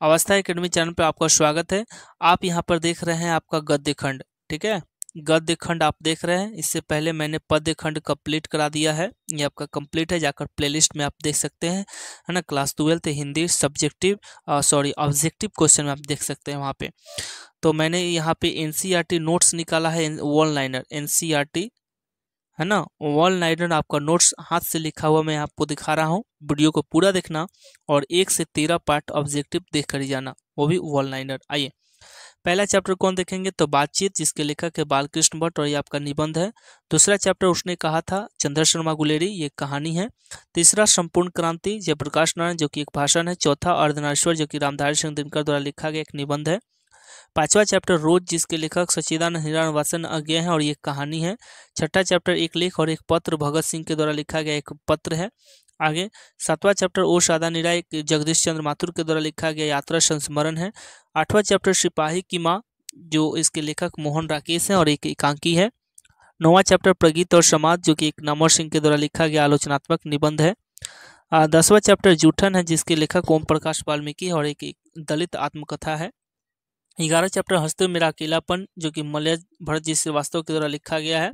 अवस्था academy channel पे आपका स्वागत है। आप यहाँ पर देख रहे हैं आपका गद्य खंड। ठीक है, गद्य खंड आप देख रहे हैं। इससे पहले मैंने पद्य खंड कंप्लीट करा दिया है, ये आपका कंप्लीट है, जाकर प्लेलिस्ट में आप देख सकते हैं, है ना। Class 12 Hindi subjective objective question में आप देख सकते हैं वहाँ पे। तो मैंने यहाँ पे एनसीईआरटी नोट्स निकाला है, वन लाइनर एनसीईआरटी, है ना। वन लाइनर आपका नोट्स हाथ से लिखा हुआ मैं आपको दिखा रहा हूँ। वीडियो को पूरा देखना और 1 से 13 पार्ट ऑब्जेक्टिव देख कर ही जाना, वो भी वन लाइनर। आइए पहला चैप्टर कौन देखेंगे तो बातचीत, जिसके लेखक है बालकृष्ण भट्ट और ये आपका निबंध है। दूसरा चैप्टर उसने कहा था, चंद्र शर्मा गुलेरी, ये कहानी है। तीसरा संपूर्ण क्रांति, जयप्रकाश नारायण, जो कि एक भाषण है। चौथा अर्धनारीश्वर, जो कि रामधारी सिंह दिनकर द्वारा लिखा गया एक निबंध है। पांचवा चैप्टर रोज, जिसके लेखक सच्चिदानंद हिरानवासन अज्ञेय है और ये कहानी है। छठा चैप्टर एक लेख और एक पत्र, भगत सिंह के द्वारा लिखा गया एक पत्र है। आगे सातवां चैप्टर ओ सादा निराय, एक जगदीश चंद्र माथुर के द्वारा लिखा गया यात्रा संस्मरण है। आठवां चैप्टर सिपाही की माँ, जो इसके लेखक मोहन राकेश है और एक एकांकी है। नौवां चैप्टर प्रगीत और समाज, जो कि एक नमर सिंह के द्वारा लिखा गया आलोचनात्मक निबंध है। 10वां चैप्टर जूठन है, जिसके लेखक ओम प्रकाश वाल्मीकि और एक दलित आत्मकथा है। 11 चैप्टर हंसते मेरा अकेलापन, जो कि मलय भरत जी श्रीवास्तव के द्वारा लिखा गया है,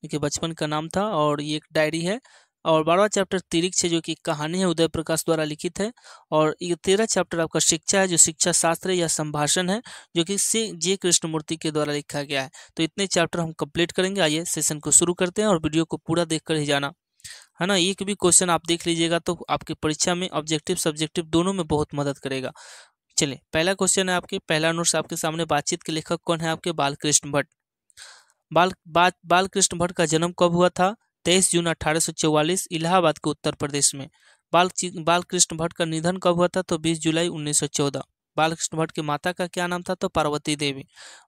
जो बचपन का नाम था और ये एक डायरी है। और 12वां चैप्टर तिरिक्ष है, जो कि कहानी है, उदय प्रकाश द्वारा लिखित है। और ये 13 चैप्टर आपका शिक्षा है, जो शिक्षा शास्त्र या संभाषण है, जो कि से जे कृष्णमूर्ति के द्वारा लिखा गया है। तो इतने चैप्टर हम कंप्लीट करेंगे। आइए सेशन को शुरू करते हैं और वीडियो को पूरा देख कर ही जाना, है ना। एक भी क्वेश्चन आप देख लीजिएगा तो आपकी परीक्षा में ऑब्जेक्टिव सब्जेक्टिव दोनों में बहुत मदद करेगा। चलिए पहला क्वेश्चन है आपके, पहला नोट्स आपके सामने। बातचीत के लेखक कौन है आपके? बालकृष्ण भट्ट। बालकृष्ण भट्ट का जन्म कब हुआ था? 23 जून 1844 इलाहाबाद के उत्तर प्रदेश में। बालकृष्ण भट्ट का निधन कब हुआ था? तो 20 जुलाई 1914। बालकृष्ण भट्ट के माता का क्या नाम था? तो पार्वती देवी।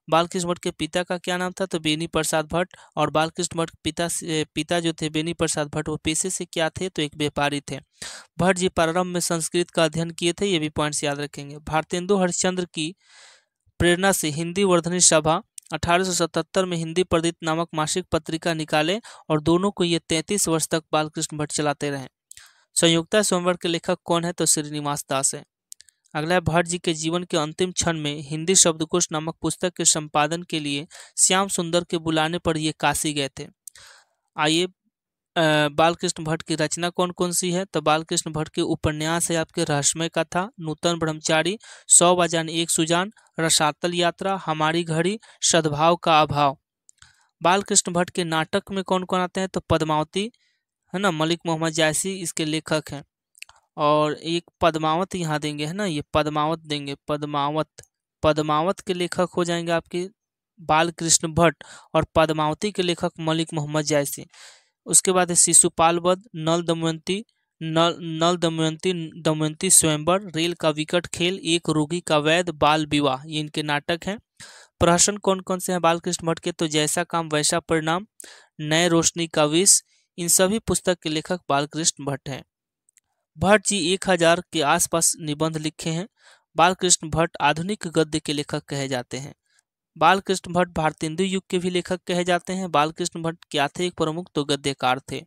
बालकृष्ण भट्ट के पिता का क्या नाम था? तो बेनी प्रसाद भट्ट। और बालकृष्ण भट्ट पिता जो थे बेनी प्रसाद भट्ट, वो पेशे से क्या थे? तो एक व्यापारी थे। भट्ट जी प्रारंभ में संस्कृत का अध्ययन किए थे, ये भी पॉइंट्स याद रखेंगे। भारतेंदु हरिश्चंद्र की प्रेरणा से हिंदी वर्धनी सभा 1877 में हिंदी प्रदीप नामक मासिक पत्रिका निकाले और दोनों को ये 33 वर्ष तक बालकृष्ण भट्ट चलाते रहे। संयुक्ता स्वयंवर के लेखक कौन है? तो श्रीनिवास दास है। अगला है, भट्ट जी के जीवन के अंतिम क्षण में हिंदी शब्दकोश नामक पुस्तक के संपादन के लिए श्याम सुंदर के बुलाने पर ये काशी गए थे। आइए बालकृष्ण भट्ट की रचना कौन कौन सी है? तो बालकृष्ण भट्ट के उपन्यास है आपके रहस्यमय कथा, नूतन ब्रह्मचारी, 100 बाजान एक सुजान, रसातल यात्रा, हमारी घड़ी, सद्भाव का अभाव। बालकृष्ण भट्ट के नाटक में कौन कौन आते हैं? तो पद्मावती, है ना, मलिक मोहम्मद जायसी इसके लेखक हैं। और एक पद्मावत यहाँ देंगे, है ना, ये पद्मावत देंगे, पद्मावत के लेखक हो जाएंगे आपके बालकृष्ण भट्ट और पद्मावती के लेखक मलिक मोहम्मद जायसी। उसके बाद है शिशुपाल वध, नल दमयंती स्वयंवर, रेल का विकट खेल, एक रोगी का वैद, बाल विवाह, ये इनके नाटक हैं। प्रहसन कौन कौन से हैं बालकृष्ण भट्ट के? तो जैसा काम वैसा परिणाम, नए रोशनी का विष, इन सभी पुस्तक के लेखक बालकृष्ण भट्ट हैं। भट्ट जी 1000 के आसपास निबंध लिखे हैं। बालकृष्ण भट्ट आधुनिक गद्य के लेखक कहे जाते हैं। बालकृष्ण भट्ट भारतेंदु युग के भी लेखक कहे जाते हैं। बालकृष्ण भट्ट क्या थे? एक प्रमुख तो गद्यकार थे।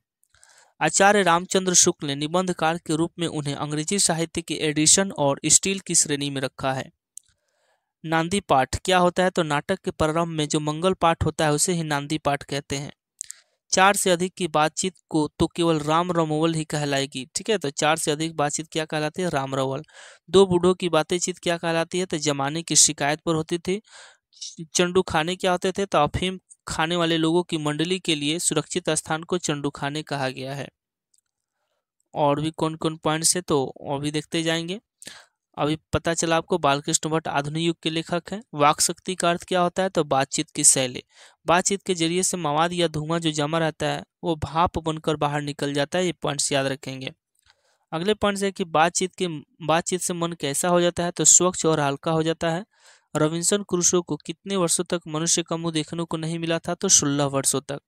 आचार्य रामचंद्र शुक्ल ने निबंधकार के रूप में उन्हें अंग्रेजी साहित्य के एडिशन और स्टील की श्रेणी में रखा है। नांदी पाठ क्या होता है? तो नाटक के प्रारंभ में जो मंगल पाठ होता है उसे ही नांदी पाठ कहते हैं। 4 से अधिक की बातचीत को तो केवल राम रमोवल ही कहलाएगी। ठीक है, तो 4 से अधिक बातचीत क्या कहलाती है? राम रवल। 2 बूढ़ों की बातचीत क्या कहलाती है? तो जमाने की शिकायत पर होती थी। चंडू खाने क्या होते थे? तो अफीम खाने वाले लोगों की मंडली के लिए सुरक्षित स्थान को चंडू खाने कहा गया है। और भी कौन कौन पॉइंट्स है तो अभी देखते जाएंगे। अभी पता चला आपको बालकृष्ण भट्ट आधुनिक युग के लेखक हैं। वाक शक्ति का अर्थ क्या होता है? तो बातचीत की शैली। बातचीत के जरिए से मवाद या धुआं जो जमा रहता है वो भाप बनकर बाहर निकल जाता है। ये पॉइंट्स याद रखेंगे। अगले पॉइंट्स है कि बातचीत से मन कैसा हो जाता है? तो स्वच्छ और हल्का हो जाता है। रॉबिन्सन क्रूसो को कितने वर्षों तक मनुष्य का मुंह देखने को नहीं मिला था? तो 16 वर्षों तक।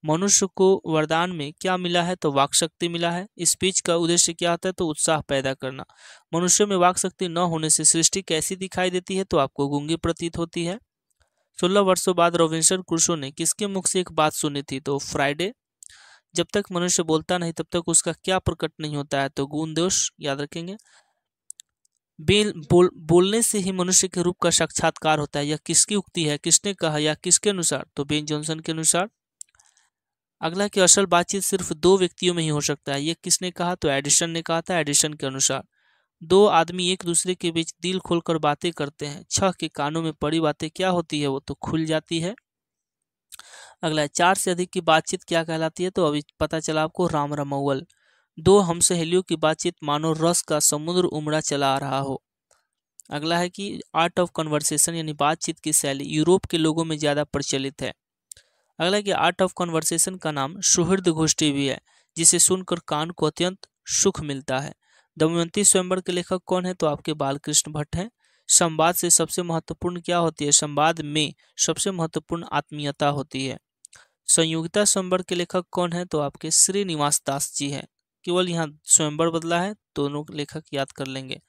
मनुष्य को वरदान में क्या मिला है? तो वाक शक्ति मिला है। स्पीच का उद्देश्य क्या होता है? तो उत्साह पैदा करना। मनुष्य में वाक शक्ति न होने से सृष्टि कैसी दिखाई देती है? तो आपको गूंगी प्रतीत होती है। 16 वर्षों बाद रॉबिन्सन क्रूसो ने किसके मुख से एक बात सुनी थी? तो फ्राइडे। जब तक मनुष्य बोलता नहीं तब तक उसका क्या प्रकट नहीं होता है? तो गुण दोष, याद रखेंगे। बोलने से ही मनुष्य के रूप का साक्षात्कार होता है। यह किसकी उक्ति है, किसने कहा या किसके अनुसार? तो बेन जॉनसन के अनुसार। अगला कि असल बातचीत सिर्फ दो व्यक्तियों में ही हो सकता है। ये किसने कहा? तो एडिसन ने कहा था, एडिसन के अनुसार। दो आदमी एक दूसरे के बीच दिल खोलकर बातें करते हैं, छह के कानों में पड़ी बातें क्या होती है? वो तो खुल जाती है। अगला है, चार से अधिक की बातचीत क्या कहलाती है? तो अभी पता चला आपको, राम रमौल। दो हमसहेलियों की बातचीत मानो रस का समुद्र उमड़ा चला आ रहा हो। अगला है कि आर्ट ऑफ कन्वर्सेशन यानी बातचीत की शैली यूरोप के लोगों में ज्यादा प्रचलित है। अगला है कि आर्ट ऑफ कन्वर्सेशन का नाम सुहृद गोष्ठी भी है, जिसे सुनकर कान को अत्यंत सुख मिलता है। दमयंती स्वयंवर के लेखक कौन है? तो आपके बालकृष्ण भट्ट हैं। संवाद से सबसे महत्वपूर्ण क्या होती है? संवाद में सबसे महत्वपूर्ण आत्मीयता होती है। संयोगिता स्वयंवर के लेखक कौन है? तो आपके श्रीनिवास दास जी हैं। केवल यहाँ स्वयंवर बदला है, दोनों लेखक याद कर लेंगे।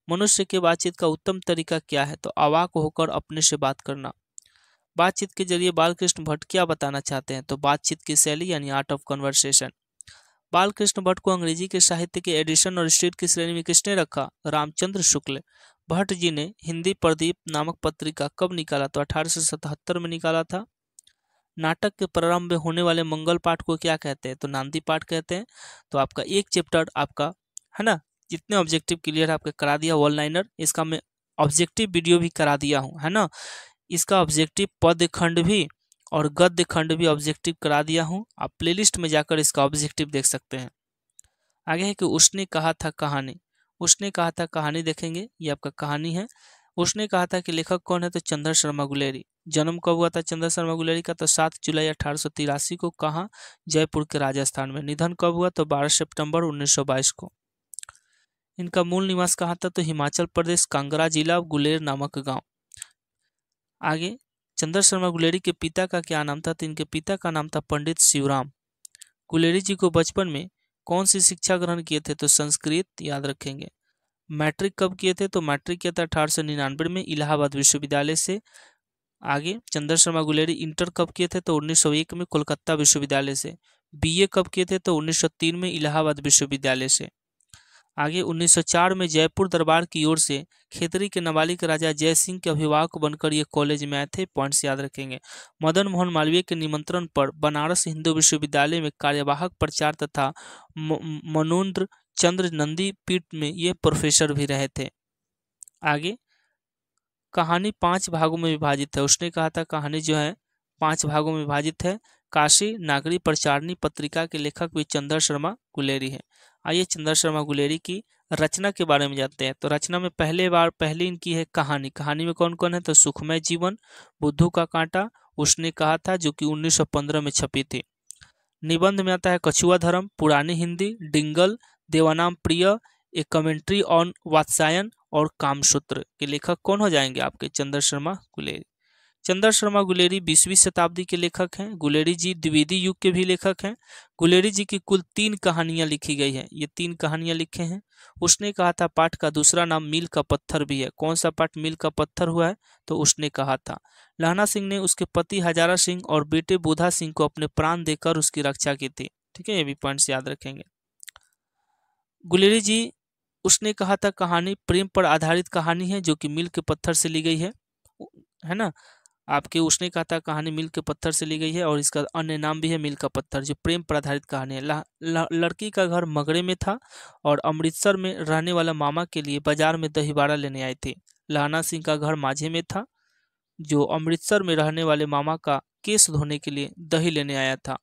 मनुष्य के बातचीत का उत्तम तरीका क्या है? तो अवाक होकर अपने से बात करना। बातचीत के जरिए बालकृष्ण भट्ट क्या बताना चाहते हैं? तो बातचीत की शैली यानी art of conversation. Balkrishna Bhatt को अंग्रेजी के साहित्य के एडिशन और स्टेट की श्रेणी में किसने रखा? रामचंद्र शुक्ल। भट्ट जी ने हिंदी प्रदीप नामक पत्रिका कब निकाला? तो 1877 में निकाला था। नाटक के प्रारंभ में होने वाले मंगल पाठ को क्या कहते हैं? तो नांदी पाठ कहते हैं। तो आपका एक चैप्टर आपका है ना, जितने ऑब्जेक्टिव क्लियर आपके करा दिया वन लाइनर, इसका मैं ऑब्जेक्टिव वीडियो भी करा दिया हूँ, है ना। इसका ऑब्जेक्टिव पद्य खंड भी और गद्य खंड भी ऑब्जेक्टिव करा दिया हूँ। आप प्लेलिस्ट में जाकर इसका ऑब्जेक्टिव देख सकते हैं। आगे है कि उसने कहा था कहानी। उसने कहा था कहानी देखेंगे, ये आपका कहानी है। उसने कहा था कि लेखक कौन है? तो चंद्र शर्मा गुलेरी। जन्म कब हुआ था चंद्र शर्मा गुलेरी का? तो 7 जुलाई 1883 को। कहाँ? जयपुर के राजस्थान में। निधन कब हुआ? तो 12 सितंबर 1922 को। इनका मूल निवास कहाँ था? तो हिमाचल प्रदेश, कांगड़ा जिला, गुलेर नामक गांव। आगे, चंद्र शर्मा गुलेरी के पिता का क्या नाम था? तो इनके पिता का नाम था पंडित शिवराम। गुलेरी जी को बचपन में कौन सी शिक्षा ग्रहण किए थे? तो संस्कृत, याद रखेंगे। मैट्रिक कब किए थे? तो मैट्रिक किया था 1899 में इलाहाबाद विश्वविद्यालय से। आगे, चंद्र शर्मा गुलेरी इंटर कब किए थे? तो 1901 में कोलकाता विश्वविद्यालय से। बीए कब किए थे? तो 1903 में इलाहाबाद विश्वविद्यालय से। आगे, 1904 में जयपुर दरबार की ओर से खेतरी के नाबालिग राजा जय सिंह के अभिभावक बनकर ये कॉलेज में आए थे। पॉइंट्स याद रखेंगे। मदन मोहन मालवीय के निमंत्रण पर बनारस हिंदू विश्वविद्यालय में कार्यवाहक प्रचार तथा मनोन्द्र चंद्र नंदी पीठ में ये प्रोफेसर भी रहे थे। आगे, कहानी 5 भागों में विभाजित है। उसने कहा था कहानी जो है 5 भागों में विभाजित है। काशी नागरी प्रचारणी पत्रिका के लेखक भी चंद्र शर्मा गुलेरी है। आइए चंद्र शर्मा गुलेरी की रचना के बारे में जानते हैं। तो रचना में पहली इनकी है कहानी। कहानी में कौन कौन है? तो सुखमय जीवन, बुद्धू का कांटा, उसने कहा था, जो कि 1915 में छपी थी। निबंध में आता है कछुआ धर्म, पुरानी हिंदी, डिंगल, देवानाम प्रिय, एक कमेंट्री ऑन वात्सायन और कामसूत्र के लेखक कौन हो जाएंगे? आपके चंद्र शर्मा गुलेरी। चंद्र शर्मा गुलेरी 20वीं शताब्दी के लेखक हैं। गुलेरी जी द्विवेदी युग के भी लेखक हैं। गुलेरी जी की कुल 3 कहानियां लिखी गई हैं। ये 3 कहानियां लिखे हैं। उसने कहा था पाठ का दूसरा नाम मील का पत्थर भी है। कौन सा पाठ मील का पत्थर हुआ है? तो उसने कहा था। लहना सिंह ने उसके पति हजारा सिंह और बेटे बोधा सिंह को अपने प्राण देकर उसकी रक्षा की थी। ठीक है, ये भी पॉइंट्स याद रखेंगे। गुलेरी जी उसने कहा था कहानी प्रेम पर आधारित कहानी है, जो कि मील के पत्थर से ली गई है ना। आपके उसने कहा था कहानी मील के पत्थर से ली गई है और इसका अन्य नाम भी है मील का पत्थर, जो प्रेम पर आधारित कहानी है। लड़की का घर मगरे में था और अमृतसर में रहने वाला मामा के लिए बाजार में दही बाड़ा लेने आई थी। लहना सिंह का घर माझे में था, जो अमृतसर में रहने वाले मामा का केस धोने के लिए दही लेने आया था।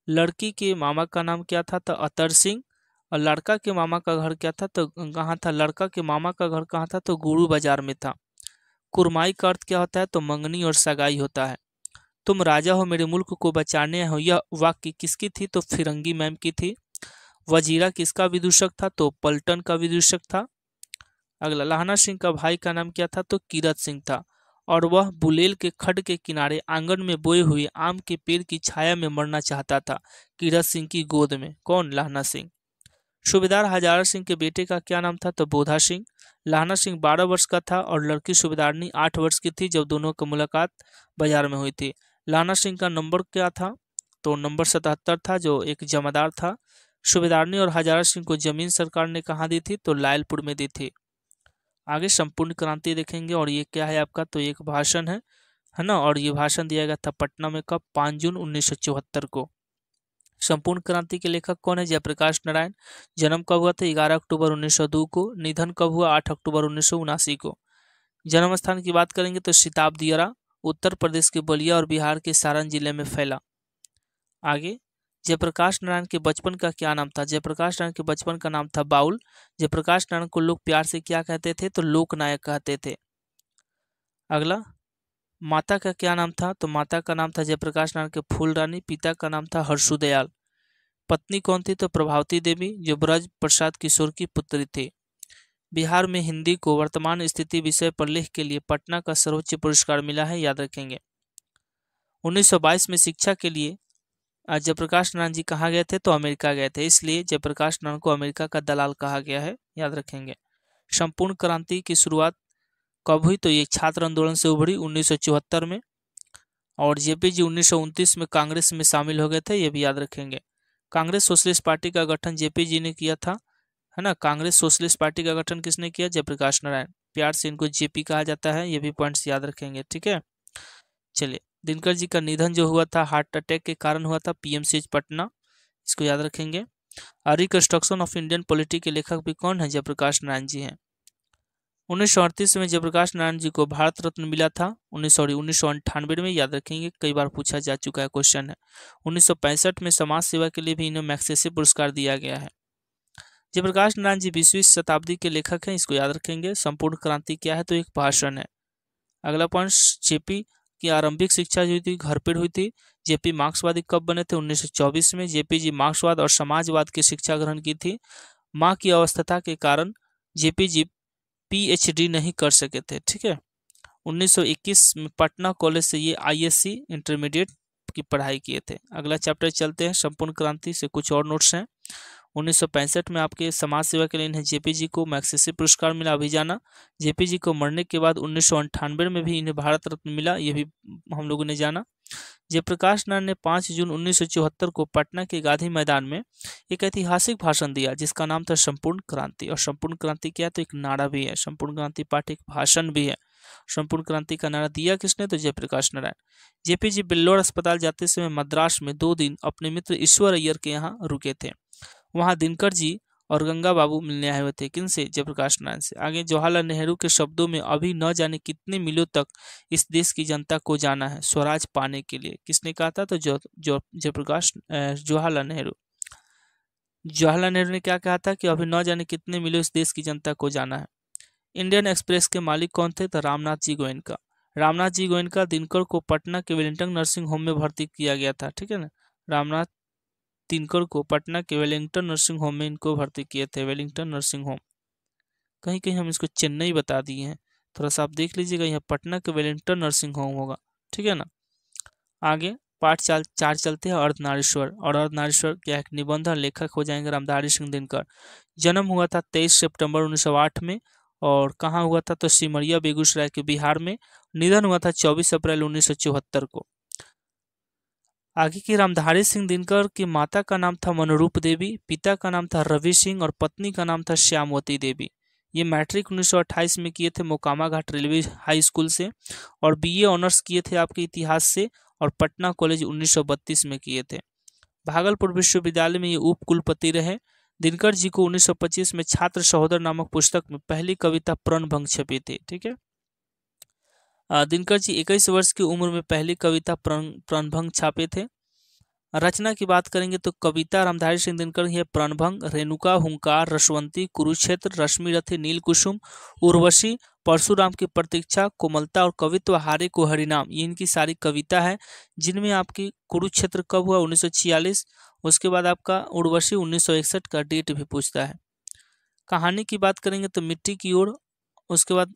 लड़की के मामा का नाम क्या था? तो अतर सिंह। और लड़का के मामा का घर क्या था? तो कहाँ था? लड़का के मामा का घर कहाँ था? तो गुरु बाजार में था। कुरमाई का अर्थ क्या होता है? तो मंगनी और सगाई होता है। तुम राजा हो मेरे मुल्क को बचाने हो, यह वाक्य किसकी थी? तो फिरंगी मैम की थी। वजीरा किसका विदूषक था? तो पलटन का विदूषक था। अगला, लहना सिंह का भाई का नाम क्या था? तो कीरत सिंह था और वह बुलेल के खड्ड के किनारे आंगन में बोए हुए आम के पेड़ की छाया में मरना चाहता था, कीरत सिंह की गोद में। कौन? लहना सिंह। सूबेदार हजारा सिंह के बेटे का क्या नाम था? तो बोधा सिंह। लहना सिंह 12 वर्ष का था और लड़की सूबेदारनी 8 वर्ष की थी जब दोनों की मुलाकात बाजार में हुई थी। लहना सिंह का नंबर क्या था? तो नंबर 77 था, जो एक जमादार था। सूबेदारनी और हजारा सिंह को जमीन सरकार ने कहाँ दी थी? तो लायलपुर में दी थी। आगे संपूर्ण क्रांति देखेंगे, और ये क्या है आपका, तो एक भाषण है ना। और ये भाषण दिया गया था पटना में कब, 5 जून 1974 को। संपूर्ण क्रांति के लेखक कौन है, जयप्रकाश नारायण। जन्म कब हुआ था, 11 अक्टूबर 1902 को। निधन कब हुआ, 8 अक्टूबर 1979 को। जन्म स्थान की बात करेंगे तो सिताब दियारा उत्तर प्रदेश के बलिया और बिहार के सारण जिले में फैला। आगे, जयप्रकाश नारायण के बचपन का क्या नाम था। जयप्रकाश नारायण के बचपन का नाम था बाउल। जयप्रकाश नारायण को लोग प्यार से क्या कहते थे, तो लोकनायक कहते थे। अगला, माता का क्या नाम था, तो माता का नाम था जयप्रकाश नारायण के फूल रानी। पिता का नाम था हर्षुदयाल। पत्नी कौन थी, तो प्रभावती देवी, जो ब्रज प्रसाद किशोर की पुत्री थी। बिहार में हिंदी को वर्तमान स्थिति विषय पर लेख के लिए पटना का सर्वोच्च पुरस्कार मिला है, याद रखेंगे। 1922 में शिक्षा के लिए जयप्रकाश नारायण जी कहाँ गए थे, तो अमेरिका गए थे, इसलिए जयप्रकाश नारायण को अमेरिका का दलाल कहा गया है, याद रखेंगे। संपूर्ण क्रांति की शुरुआत कब हुई, तो ये छात्र आंदोलन से उभरी 1974 में। और जेपी जी 1929 में कांग्रेस में शामिल हो गए थे, ये भी याद रखेंगे। कांग्रेस सोशलिस्ट पार्टी का गठन जेपी जी ने किया था, है ना। कांग्रेस सोशलिस्ट पार्टी का गठन किसने किया, जयप्रकाश नारायण। प्यार से इनको जेपी कहा जाता है, ये भी पॉइंट्स याद रखेंगे, ठीक है। चलिए, दिनकर जी का निधन जो हुआ था हार्ट अटैक के कारण हुआ था, पीएमसीएच पटना, इसको याद रखेंगे। रिकंस्ट्रक्शन ऑफ इंडियन पॉलिटी के लेखक भी कौन है, जयप्रकाश नारायण जी हैं। 1938 में जयप्रकाश नारायण जी को भारत रत्न मिला था। 1998 में, याद रखेंगे, कई बार पूछा जा चुका है क्वेश्चन है। 1965 में समाज सेवा के लिए भी इन्हें मैग्सेसे पुरस्कार दिया गया है। जयप्रकाश नारायण जी 20वीं शताब्दी के लेखक हैं, इसको याद रखेंगे। संपूर्ण क्रांति क्या है, तो एक भाषण है। अगला पॉइंट, जेपी की आरंभिक शिक्षा जो थी घर पर हुई थी। जेपी मार्क्सवादी कब बने थे, 1924 में। जेपी जी मार्क्सवाद और समाजवाद की शिक्षा ग्रहण की थी। माँ की अवस्था के कारण जेपी जी पीएचडी नहीं कर सके थे, ठीक है। 1921 में पटना कॉलेज से ये आईएससी इंटरमीडिएट की पढ़ाई किए थे। अगला चैप्टर चलते हैं, संपूर्ण क्रांति से कुछ और नोट्स हैं। 1965 में आपके समाज सेवा के लिए इन्हें जेपी जी को मैग्सेसे पुरस्कार मिला, अभी जाना। जेपी जी को मरने के बाद 1998 में भी इन्हें भारत रत्न मिला, ये भी हम लोगों ने जाना। जयप्रकाश नारायण ने 5 जून 1974 को पटना के गांधी मैदान में एक ऐतिहासिक भाषण दिया, जिसका नाम था संपूर्ण क्रांति। और संपूर्ण क्रांति क्या है, तो एक नारा भी है। संपूर्ण क्रांति पाठ एक भाषण भी है। संपूर्ण क्रांति का नारा दिया किसने, तो जयप्रकाश नारायण। जेपी जी बिल्लौर अस्पताल जाते समय मद्रास में 2 दिन अपने मित्र ईश्वर अय्यर के यहाँ रुके थे। वहां दिनकर जी और गंगा बाबू मिलने आए हुए थे, किनसे, जयप्रकाश नारायण से। आगे, जवाहरलाल नेहरू के शब्दों में अभी न जाने कितने मीलों तक इस देश की जनता को जाना है स्वराज पाने के लिए, किसने कहा था, तो जयप्रकाश जवाहरलाल नेहरू। जवाहरलाल नेहरू ने क्या कहा था कि अभी न जाने कितने मीलों इस देश की जनता को जाना है। इंडियन एक्सप्रेस के मालिक कौन थे, तो रामनाथ जी गोयनका। रामनाथ जी गोयनका दिनकर को पटना के वेलिंगटन नर्सिंग होम में भर्ती किया गया था, ठीक है ना। रामनाथ दिनकर को पटना के वेलिंगटन नर्सिंग होम में इनको भर्ती किए थे, वेलिंगटन नर्सिंग होम। कहीं कहीं हम इसको चेन्नई बता दिए हैं, थोड़ा सा आप देख लीजिएगा, यह पटना के वेलिंगटन नर्सिंग होम होगा, ठीक है ना। आगे पाठ 4 चलते हैं, अर्धनारीश्वर। और अर्धनारीश्वर क्या एक निबंध लेखक हो जाएंगे रामधारी सिंह दिनकर। जन्म हुआ था 23 सितंबर 1908 में, और कहाँ हुआ था, तो सिमरिया बेगूसराय के बिहार में। निधन हुआ था 24 अप्रैल 1974 को। आगे की, रामधारी सिंह दिनकर की माता का नाम था मनोरूप देवी, पिता का नाम था रवि सिंह और पत्नी का नाम था श्यामवती देवी। ये मैट्रिक 1928 में किए थे मोकामा घाट रेलवे हाई स्कूल से, और बीए ऑनर्स किए थे आपके इतिहास से, और पटना कॉलेज 1932 में किए थे। भागलपुर विश्वविद्यालय में ये उप कुलपति रहे। दिनकर जी को 1925 में छात्र सहोदर नामक पुस्तक में पहली कविता प्रणभंग छपी थी, ठीक है। दिनकर जी 21 वर्ष की उम्र में पहली कविता प्रणभंग छापे थे। रचना की बात करेंगे तो कविता रामधारी सिंह दिनकर है प्रणभंग, रेणुका, हुंकार, रसवंती, कुरुक्षेत्र, रश्मि रथी, नील कुसुम, उर्वशी, परशुराम की प्रतीक्षा, कोमलता और कवित्व हारे को हरिनाम, ये इनकी सारी कविता है। जिनमें आपकी कुरुक्षेत्र कब हुआ, 1946। उसके बाद आपका उर्वशी 1961 का डेट भी पूछता है। कहानी की बात करेंगे तो मिट्टी की ओर। उसके बाद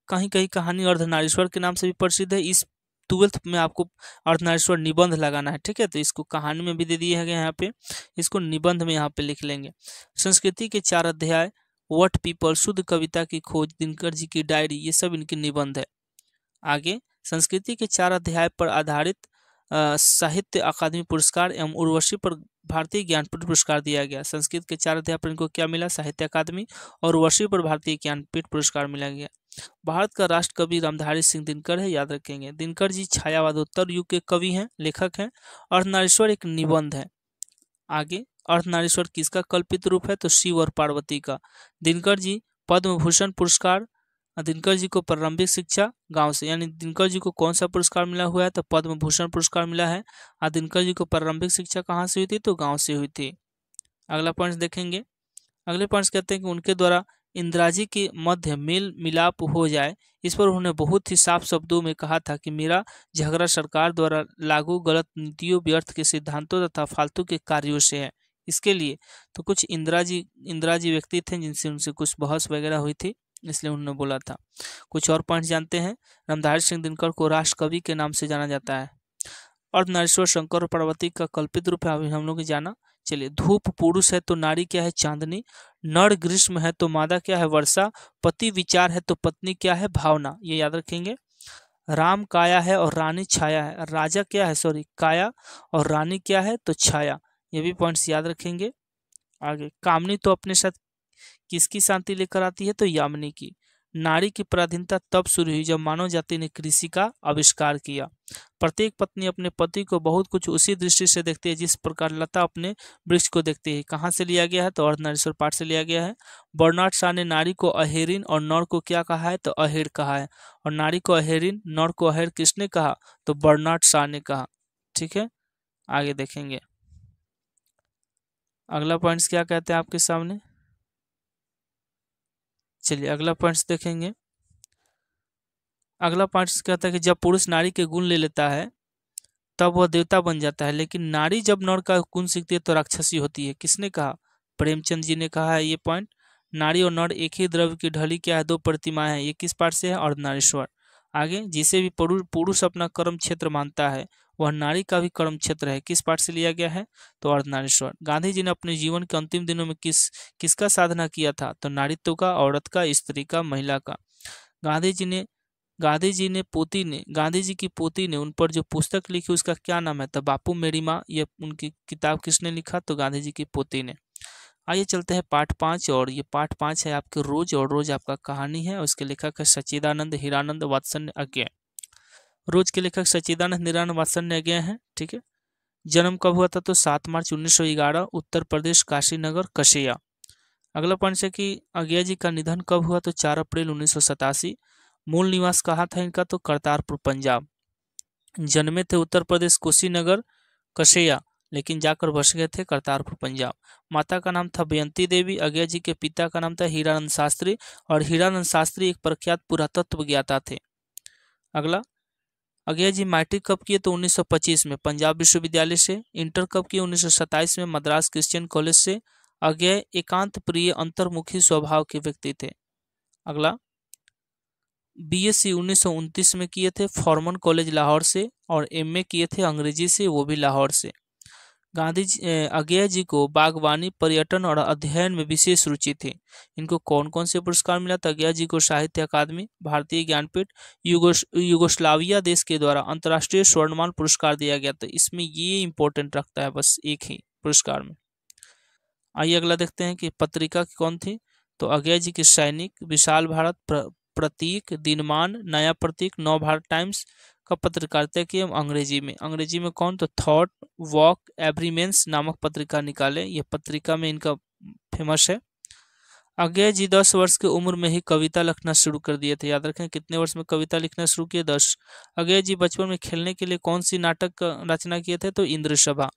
कहीं कहीं कहानी अर्धनारीश्वर के नाम से भी प्रसिद्ध है। इस 12th में आपको अर्धनारीश्वर निबंध लगाना है, ठीक है। तो इसको कहानी में भी दे दिए हैं यहाँ पे, इसको निबंध में यहाँ पे लिख लेंगे। संस्कृति के 4 अध्याय, व्हाट पीपल, शुद्ध कविता की खोज, दिनकर जी की डायरी, ये सब इनके निबंध है। आगे, संस्कृति के 4 अध्याय पर आधारित साहित्य अकादमी पुरस्कार एवं उर्वशी पर भारतीय ज्ञानपीठ पुरस्कार दिया गया। संस्कृत के 4 अध्याय पर इनको क्या मिला? साहित्य अकादमी और उर्वशी पर भारतीय ज्ञानपीठ पुरस्कार मिला गया। भारत का राष्ट्र कवि रामधारी सिंह दिनकर है, याद रखेंगे। दिनकर जी छायावादोत्तर युग के कवि हैं, लेखक हैं। अर्धनारीश्वर एक निबंध है। आगे, अर्धनारीश्वर किसका कल्पित रूप है? तो शिव और पार्वती का। दिनकर जी पद्म भूषण पुरस्कार, दिनकर जी को प्रारंभिक शिक्षा गांव से, यानी दिनकर जी को कौन सा पुरस्कार मिला हुआ है? तो पद्म भूषण पुरस्कार मिला है। और दिनकर जी को प्रारंभिक शिक्षा कहाँ से हुई थी? तो गांव से हुई थी। अगला पॉइंट देखेंगे। अगले पॉइंट कहते हैं कि उनके द्वारा इंदिराजी के मध्य मेल मिलाप हो जाए, इस पर उन्होंने बहुत ही साफ शब्दों में कहा था कि मेरा झगड़ा सरकार द्वारा लागू गलत नीतियों, व्यर्थ के सिद्धांतों तथा फालतू के कार्यों से है। इसके लिए तो कुछ इंदिराजी व्यक्ति थे जिनसे उनसे कुछ बहस वगैरह हुई थी, इसलिए उन्होंने बोला था। कुछ और पॉइंट जानते हैं। रामधारी सिंह दिनकर को राष्ट्र कवि के नाम से जाना जाता है। अर्धनारीश्वर शंकर और पार्वती का कल्पित रूप है, अभी हम लोग जाना। चलिए, धूप पुरुष है तो नारी क्या है? चांदनी। नर ग्रीष्म है तो मादा क्या है? वर्षा। पति विचार है तो पत्नी क्या है? भावना। ये याद रखेंगे। राम काया है और रानी छाया है। राजा क्या है? सॉरी, काया, और रानी क्या है? तो छाया। ये भी पॉइंट्स याद रखेंगे। आगे, कामनी तो अपने साथ किसकी शांति लेकर आती है? तो यामिनी की। नारी की पराधीनता तब शुरू हुई जब मानव जाति ने कृषि का आविष्कार किया। प्रत्येक पत्नी अपने पति को बहुत कुछ उसी दृष्टि से देखती है जिस प्रकार लता अपने वृक्ष को देखती है। कहाँ से लिया गया है? तो अर्धनारीश्वर पाठ से लिया गया है। बर्नार्ड शॉ ने नारी को अहेरिन और नर को क्या कहा है? तो अहेर कहा है। और नारी को अहेरिन, नर को अहेर किसने कहा? तो बर्नार्ड शॉ ने कहा। ठीक है, आगे देखेंगे। अगला पॉइंट्स क्या कहते हैं आपके सामने। चलिए, अगला पॉइंट्स देखेंगे। अगला पॉइंट्स कहता है कि जब पुरुष नारी के गुण ले लेता है तब वह देवता बन जाता है, लेकिन नारी जब नर का गुण सीखती है तो राक्षसी होती है। किसने कहा? प्रेमचंद जी ने कहा है ये पॉइंट। नारी और नर एक ही द्रव्य की ढली क्या है? 2 प्रतिमाएं हैं। ये किस पाठ से है? अर्धनारीश्वर। आगे, जिसे भी पुरुष अपना कर्म क्षेत्र मानता है वह नारी का भी कर्म क्षेत्र है। किस पाठ से लिया गया है? तो अर्धनारीश्वर। गांधी जी ने अपने जीवन के अंतिम दिनों में किसका साधना किया था? तो नारीत्व का, औरत का, स्त्री का, महिला का। गांधी जी की पोती ने उन पर जो पुस्तक लिखी उसका क्या नाम है? तो बापू मेरी माँ। ये उनकी किताब किसने लिखा? तो गांधी जी की पोती ने। आइए चलते हैं पाठ 5, और ये पाठ 5 है आपके रोज, और रोज आपका कहानी है। उसके लेखक है सच्चिदानंद हीरानंद वात्सल्य अज्ञेय। रोज के लेखक सच्चिदानंद हीरानंद वात्सल्य अज्ञेय हैं। ठीक है। जन्म कब हुआ था? तो 7 मार्च 1911, उत्तर प्रदेश, काशीनगर, कशेया। अगला पॉइंट है कि अज्ञेय जी का निधन कब हुआ? तो 4 अप्रैल 1987। मूल निवास कहाँ था इनका? तो करतारपुर, पंजाब। जन्मे थे उत्तर प्रदेश, कुशीनगर, कशेया, लेकिन जाकर बस गए थे करतारपुर, पंजाब। माता का नाम था बयंती देवी। अज्ञेय जी के पिता का नाम था हीरानंद शास्त्री, और हीरानंद शास्त्री एक प्रख्यात पुरातत्व ज्ञाता थे। अगला, अज्ञेय जी मैट्रिक कब किए? तो 1925 में पंजाब विश्वविद्यालय से। इंटर कब किए? 1927 में मद्रास क्रिश्चियन कॉलेज से। अज्ञेय एकांत प्रिय, अंतर्मुखी स्वभाव के व्यक्ति थे। अगला, बीएससी 1929 में किए थे फॉर्मन कॉलेज लाहौर से, और एमए किए थे अंग्रेजी से, वो भी लाहौर से। अज्ञेय जी को बागवानी, पर्यटन और अध्ययन में विशेष रुचि थी। इनको कौन कौन से पुरस्कार मिला? तो अज्ञेय जी को साहित्य अकादमी, भारतीय ज्ञानपीठ, युगोस्लाविया देश के द्वारा अंतर्राष्ट्रीय स्वर्णमान पुरस्कार दिया गया। तो इसमें ये इंपॉर्टेंट रखता है बस एक ही पुरस्कार में। आइए अगला देखते हैं कि पत्रिका कौन थी। तो अज्ञेय जी की सैनिक, विशाल भारत, प्रतीक, दिनमान, नया प्रतीक, नव भारत टाइम्स का पत्रकारिता की। अंग्रेजी में कौन? तो थॉट, वॉक, एवरीमेंस नामक पत्रिका निकाले। ये पत्रिका में इनका फेमस है। अज्ञेय जी 10 वर्ष की उम्र में ही कविता लिखना शुरू कर दिए थे। याद रखें, कितने वर्ष में कविता लिखना शुरू किए? 10। अज्ञेय जी बचपन में खेलने के लिए कौन सी नाटक रचना किए थे? तो इंद्र सभा।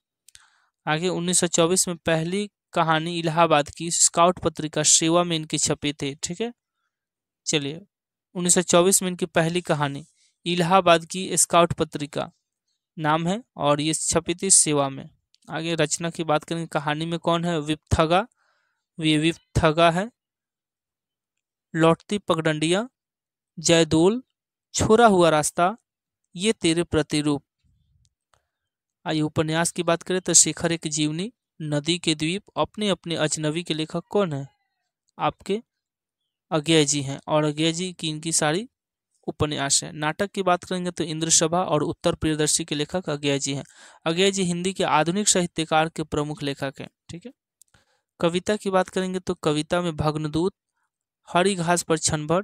आगे, 1924 में पहली कहानी इलाहाबाद की स्काउट पत्रिका सेवा में इनकी छपी थी। ठीक है। चलिए, 1924 में इनकी पहली कहानी इलाहाबाद की स्काउट पत्रिका नाम है, और ये छपी थी सेवा में। आगे रचना की बात करेंगे। कहानी में कौन है? विपथगा, ये विपथगा है। लौटती पगडंडियां, जयदोल, छोड़ा हुआ रास्ता, ये तेरे प्रतिरूप। आइए उपन्यास की बात करें तो शेखर एक जीवनी, नदी के द्वीप, अपने अपने अजनबी के लेखक कौन है? आपके अज्ञेय जी हैं, और अज्ञेय जी की इनकी सारी उपन्यास है। नाटक की बात करेंगे तो इंद्रसभा और उत्तर प्रियदर्शी के लेखक अज्ञेय जी हैं। अज्ञेय जी हिंदी के आधुनिक साहित्यकार के प्रमुख लेखक हैं। ठीक है। कविता की बात करेंगे तो कविता में भग्नदूत, हरी घास पर क्षण भर,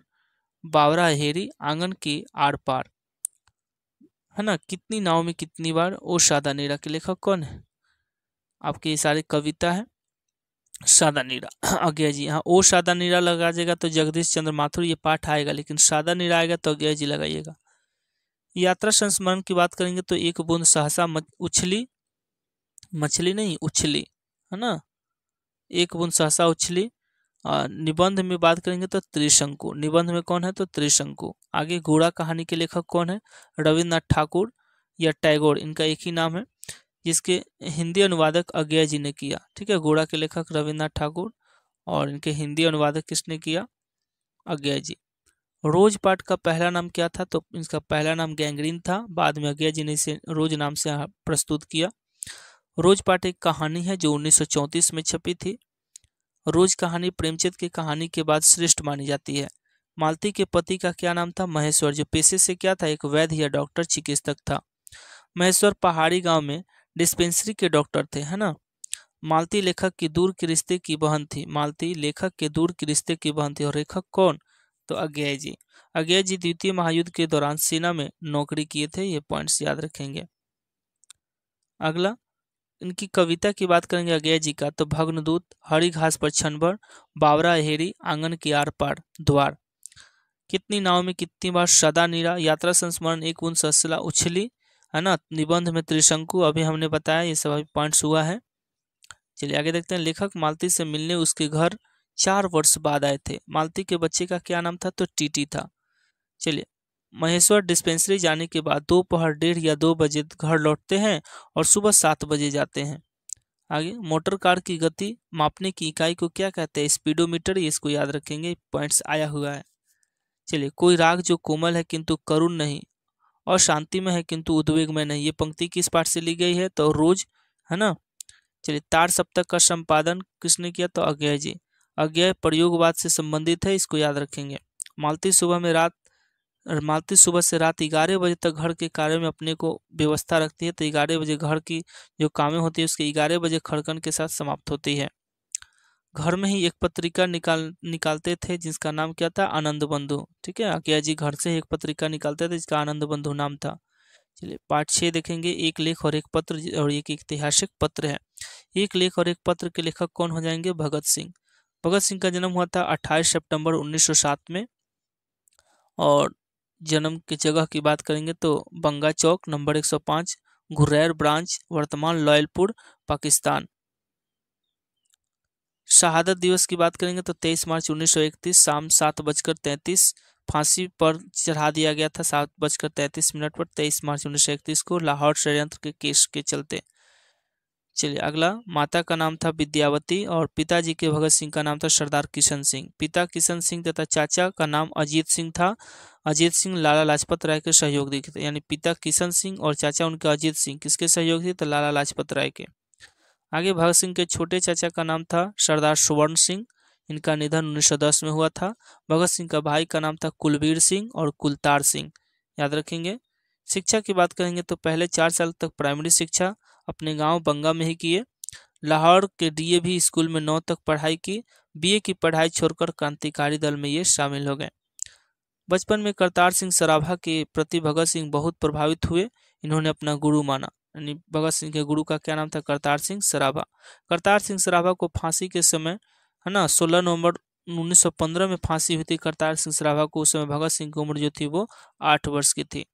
बावरा हेरी, आंगन की आर पार, है ना, कितनी नाव में कितनी बार, ओ सादा नीरा के लेखक कौन है? आपके ये सारे कविता है सादा नीरा अज्ञेय जी। हाँ, ओ सादा नीरा लगा जाएगा तो जगदीश चंद्र माथुर ये पाठ आएगा, लेकिन सादा नीरा आएगा तो अज्ञेय जी लगाइएगा। यात्रा संस्मरण की बात करेंगे तो एक बूंद सहसा उछली, मछली नहीं उछली, है ना, एक बूंद सहसा उछली। निबंध में बात करेंगे तो त्रिशंकु, निबंध में कौन है तो त्रिशंकु। आगे घोड़ा कहानी के लेखक कौन है? रविन्द्रनाथ ठाकुर या टैगोर, इनका एक ही नाम है, जिसके हिंदी अनुवादक अज्ञेय जी ने किया। ठीक है, घोड़ा के लेखक रविन्द्रनाथ ठाकुर और इनके हिंदी अनुवादक किसने किया? अज्ञेय जी। रोज पाठ का पहला नाम क्या था? तो इसका पहला नाम गैंग्रीन था, बाद में अज्ञेय जी ने इसे रोज नाम से प्रस्तुत किया। रोज पाठ एक कहानी है जो 1934 में छपी थी। रोज कहानी प्रेमचंद की कहानी के बाद श्रेष्ठ मानी जाती है। मालती के पति का क्या नाम था? महेश्वर, जो पेशे से क्या था? एक वैद्य या डॉक्टर चिकित्सक था। महेश्वर पहाड़ी गांव में डिस्पेंसरी के डॉक्टर थे, है ना। मालती लेखक की दूर के रिश्ते की बहन थी, मालती लेखक के दूर के रिश्ते की बहन थी। और लेखक कौन? तो अज्ञेय जी। अज्ञेय जी द्वितीय महायुद्ध के दौरान सेना में नौकरी किए थे, ये पॉइंट्स याद रखेंगे। अगला इनकी कविता की बात करेंगे अज्ञेय जी का, तो भग्नदूत, हरी घास पर क्षण भर, बावरा हेरी, आंगन की आर पार, द्वार, कितनी नाव में कितनी बार, सदा नीरा, यात्रा संस्मरण, एक बूंद सहसा उछली, है ना, निबंध में त्रिशंकु, अभी हमने बताया, ये सब अभी पॉइंट्स हुआ है। चलिए आगे देखते हैं। लेखक मालती से मिलने उसके घर 4 वर्ष बाद आए थे। मालती के बच्चे का क्या नाम था? तो टीटी था। चलिए, महेश्वर डिस्पेंसरी जाने के बाद दोपहर 1:30 या 2 बजे घर लौटते हैं और सुबह 7 बजे जाते हैं। आगे, मोटर कार की गति मापने की इकाई को क्या कहते हैं? स्पीडोमीटर, ये इसको याद रखेंगे, पॉइंट्स आया हुआ है। चलिए, कोई राग जो कोमल है किंतु करुण नहीं और शांति में है किंतु उद्वेग में नहीं, ये पंक्ति किस पाठ से ली गई है? तो रोज, है ना। चलिए, तार सप्तक का संपादन किसने किया? तो अज्ञेय जी। अज्ञेय प्रयोगवाद से संबंधित है, इसको याद रखेंगे। मालती मालती सुबह से रात 11 बजे तक घर के कार्यों में अपने को व्यवस्था रखती है, तो 11 बजे घर की जो कामें होती है उसके 11 बजे खड़कन के साथ समाप्त होती है। घर में ही एक पत्रिका निकालते थे जिसका नाम क्या था? आनंद बंधु। ठीक है, अज्ञेय जी घर से एक पत्रिका निकालते थे जिसका आनंद बंधु नाम था। चलिए, पार्ट 6 देखेंगे, एक लेख और एक पत्र, और एक ऐतिहासिक पत्र है। एक लेख और एक पत्र के लेखक कौन हो जाएंगे? भगत सिंह। भगत सिंह का जन्म हुआ था 28 सितंबर 1907 में, और जन्म की जगह की बात करेंगे तो बंगा चौक नंबर 105, घुर्रैर ब्रांच, वर्तमान लॉयलपुर, पाकिस्तान। शहादत दिवस की बात करेंगे तो 23 मार्च 1931 शाम 7:33 फांसी पर चढ़ा दिया गया था, 7:33 पर 23 मार्च 1931 को, लाहौर षड्यंत्र के केस के चलते। चलिए अगला, माता का नाम था विद्यावती और पिताजी के भगत सिंह का नाम था सरदार किशन सिंह। पिता किशन सिंह तथा चाचा का नाम अजीत सिंह था। अजीत सिंह लाला लाजपत राय के सहयोगी थे, यानी पिता किशन सिंह और चाचा उनके अजीत सिंह किसके सहयोगी थे? तो लाला लाजपत राय के। आगे, भगत सिंह के छोटे चाचा का नाम था सरदार सुवर्ण सिंह, इनका निधन 1910 में हुआ था। भगत सिंह का भाई का नाम था कुलबीर सिंह और कुलतार सिंह, याद रखेंगे। शिक्षा की बात करेंगे तो पहले 4 साल तक प्राइमरी शिक्षा अपने गांव बंगा में ही किए। लाहौर के डीएवी स्कूल में 9 तक पढ़ाई की। बीए की पढ़ाई छोड़कर क्रांतिकारी दल में ये शामिल हो गए। बचपन में करतार सिंह सराभा के प्रति भगत सिंह बहुत प्रभावित हुए, इन्होंने अपना गुरु माना, यानी भगत सिंह के गुरु का क्या नाम था? करतार सिंह सराभा। करतार सिंह सराभा को फांसी के समय, है ना, 16 नवंबर 1915 में फांसी हुई थी करतार सिंह सराभा को। उस समय भगत सिंह की उम्र जो थी वो 8 वर्ष की थी।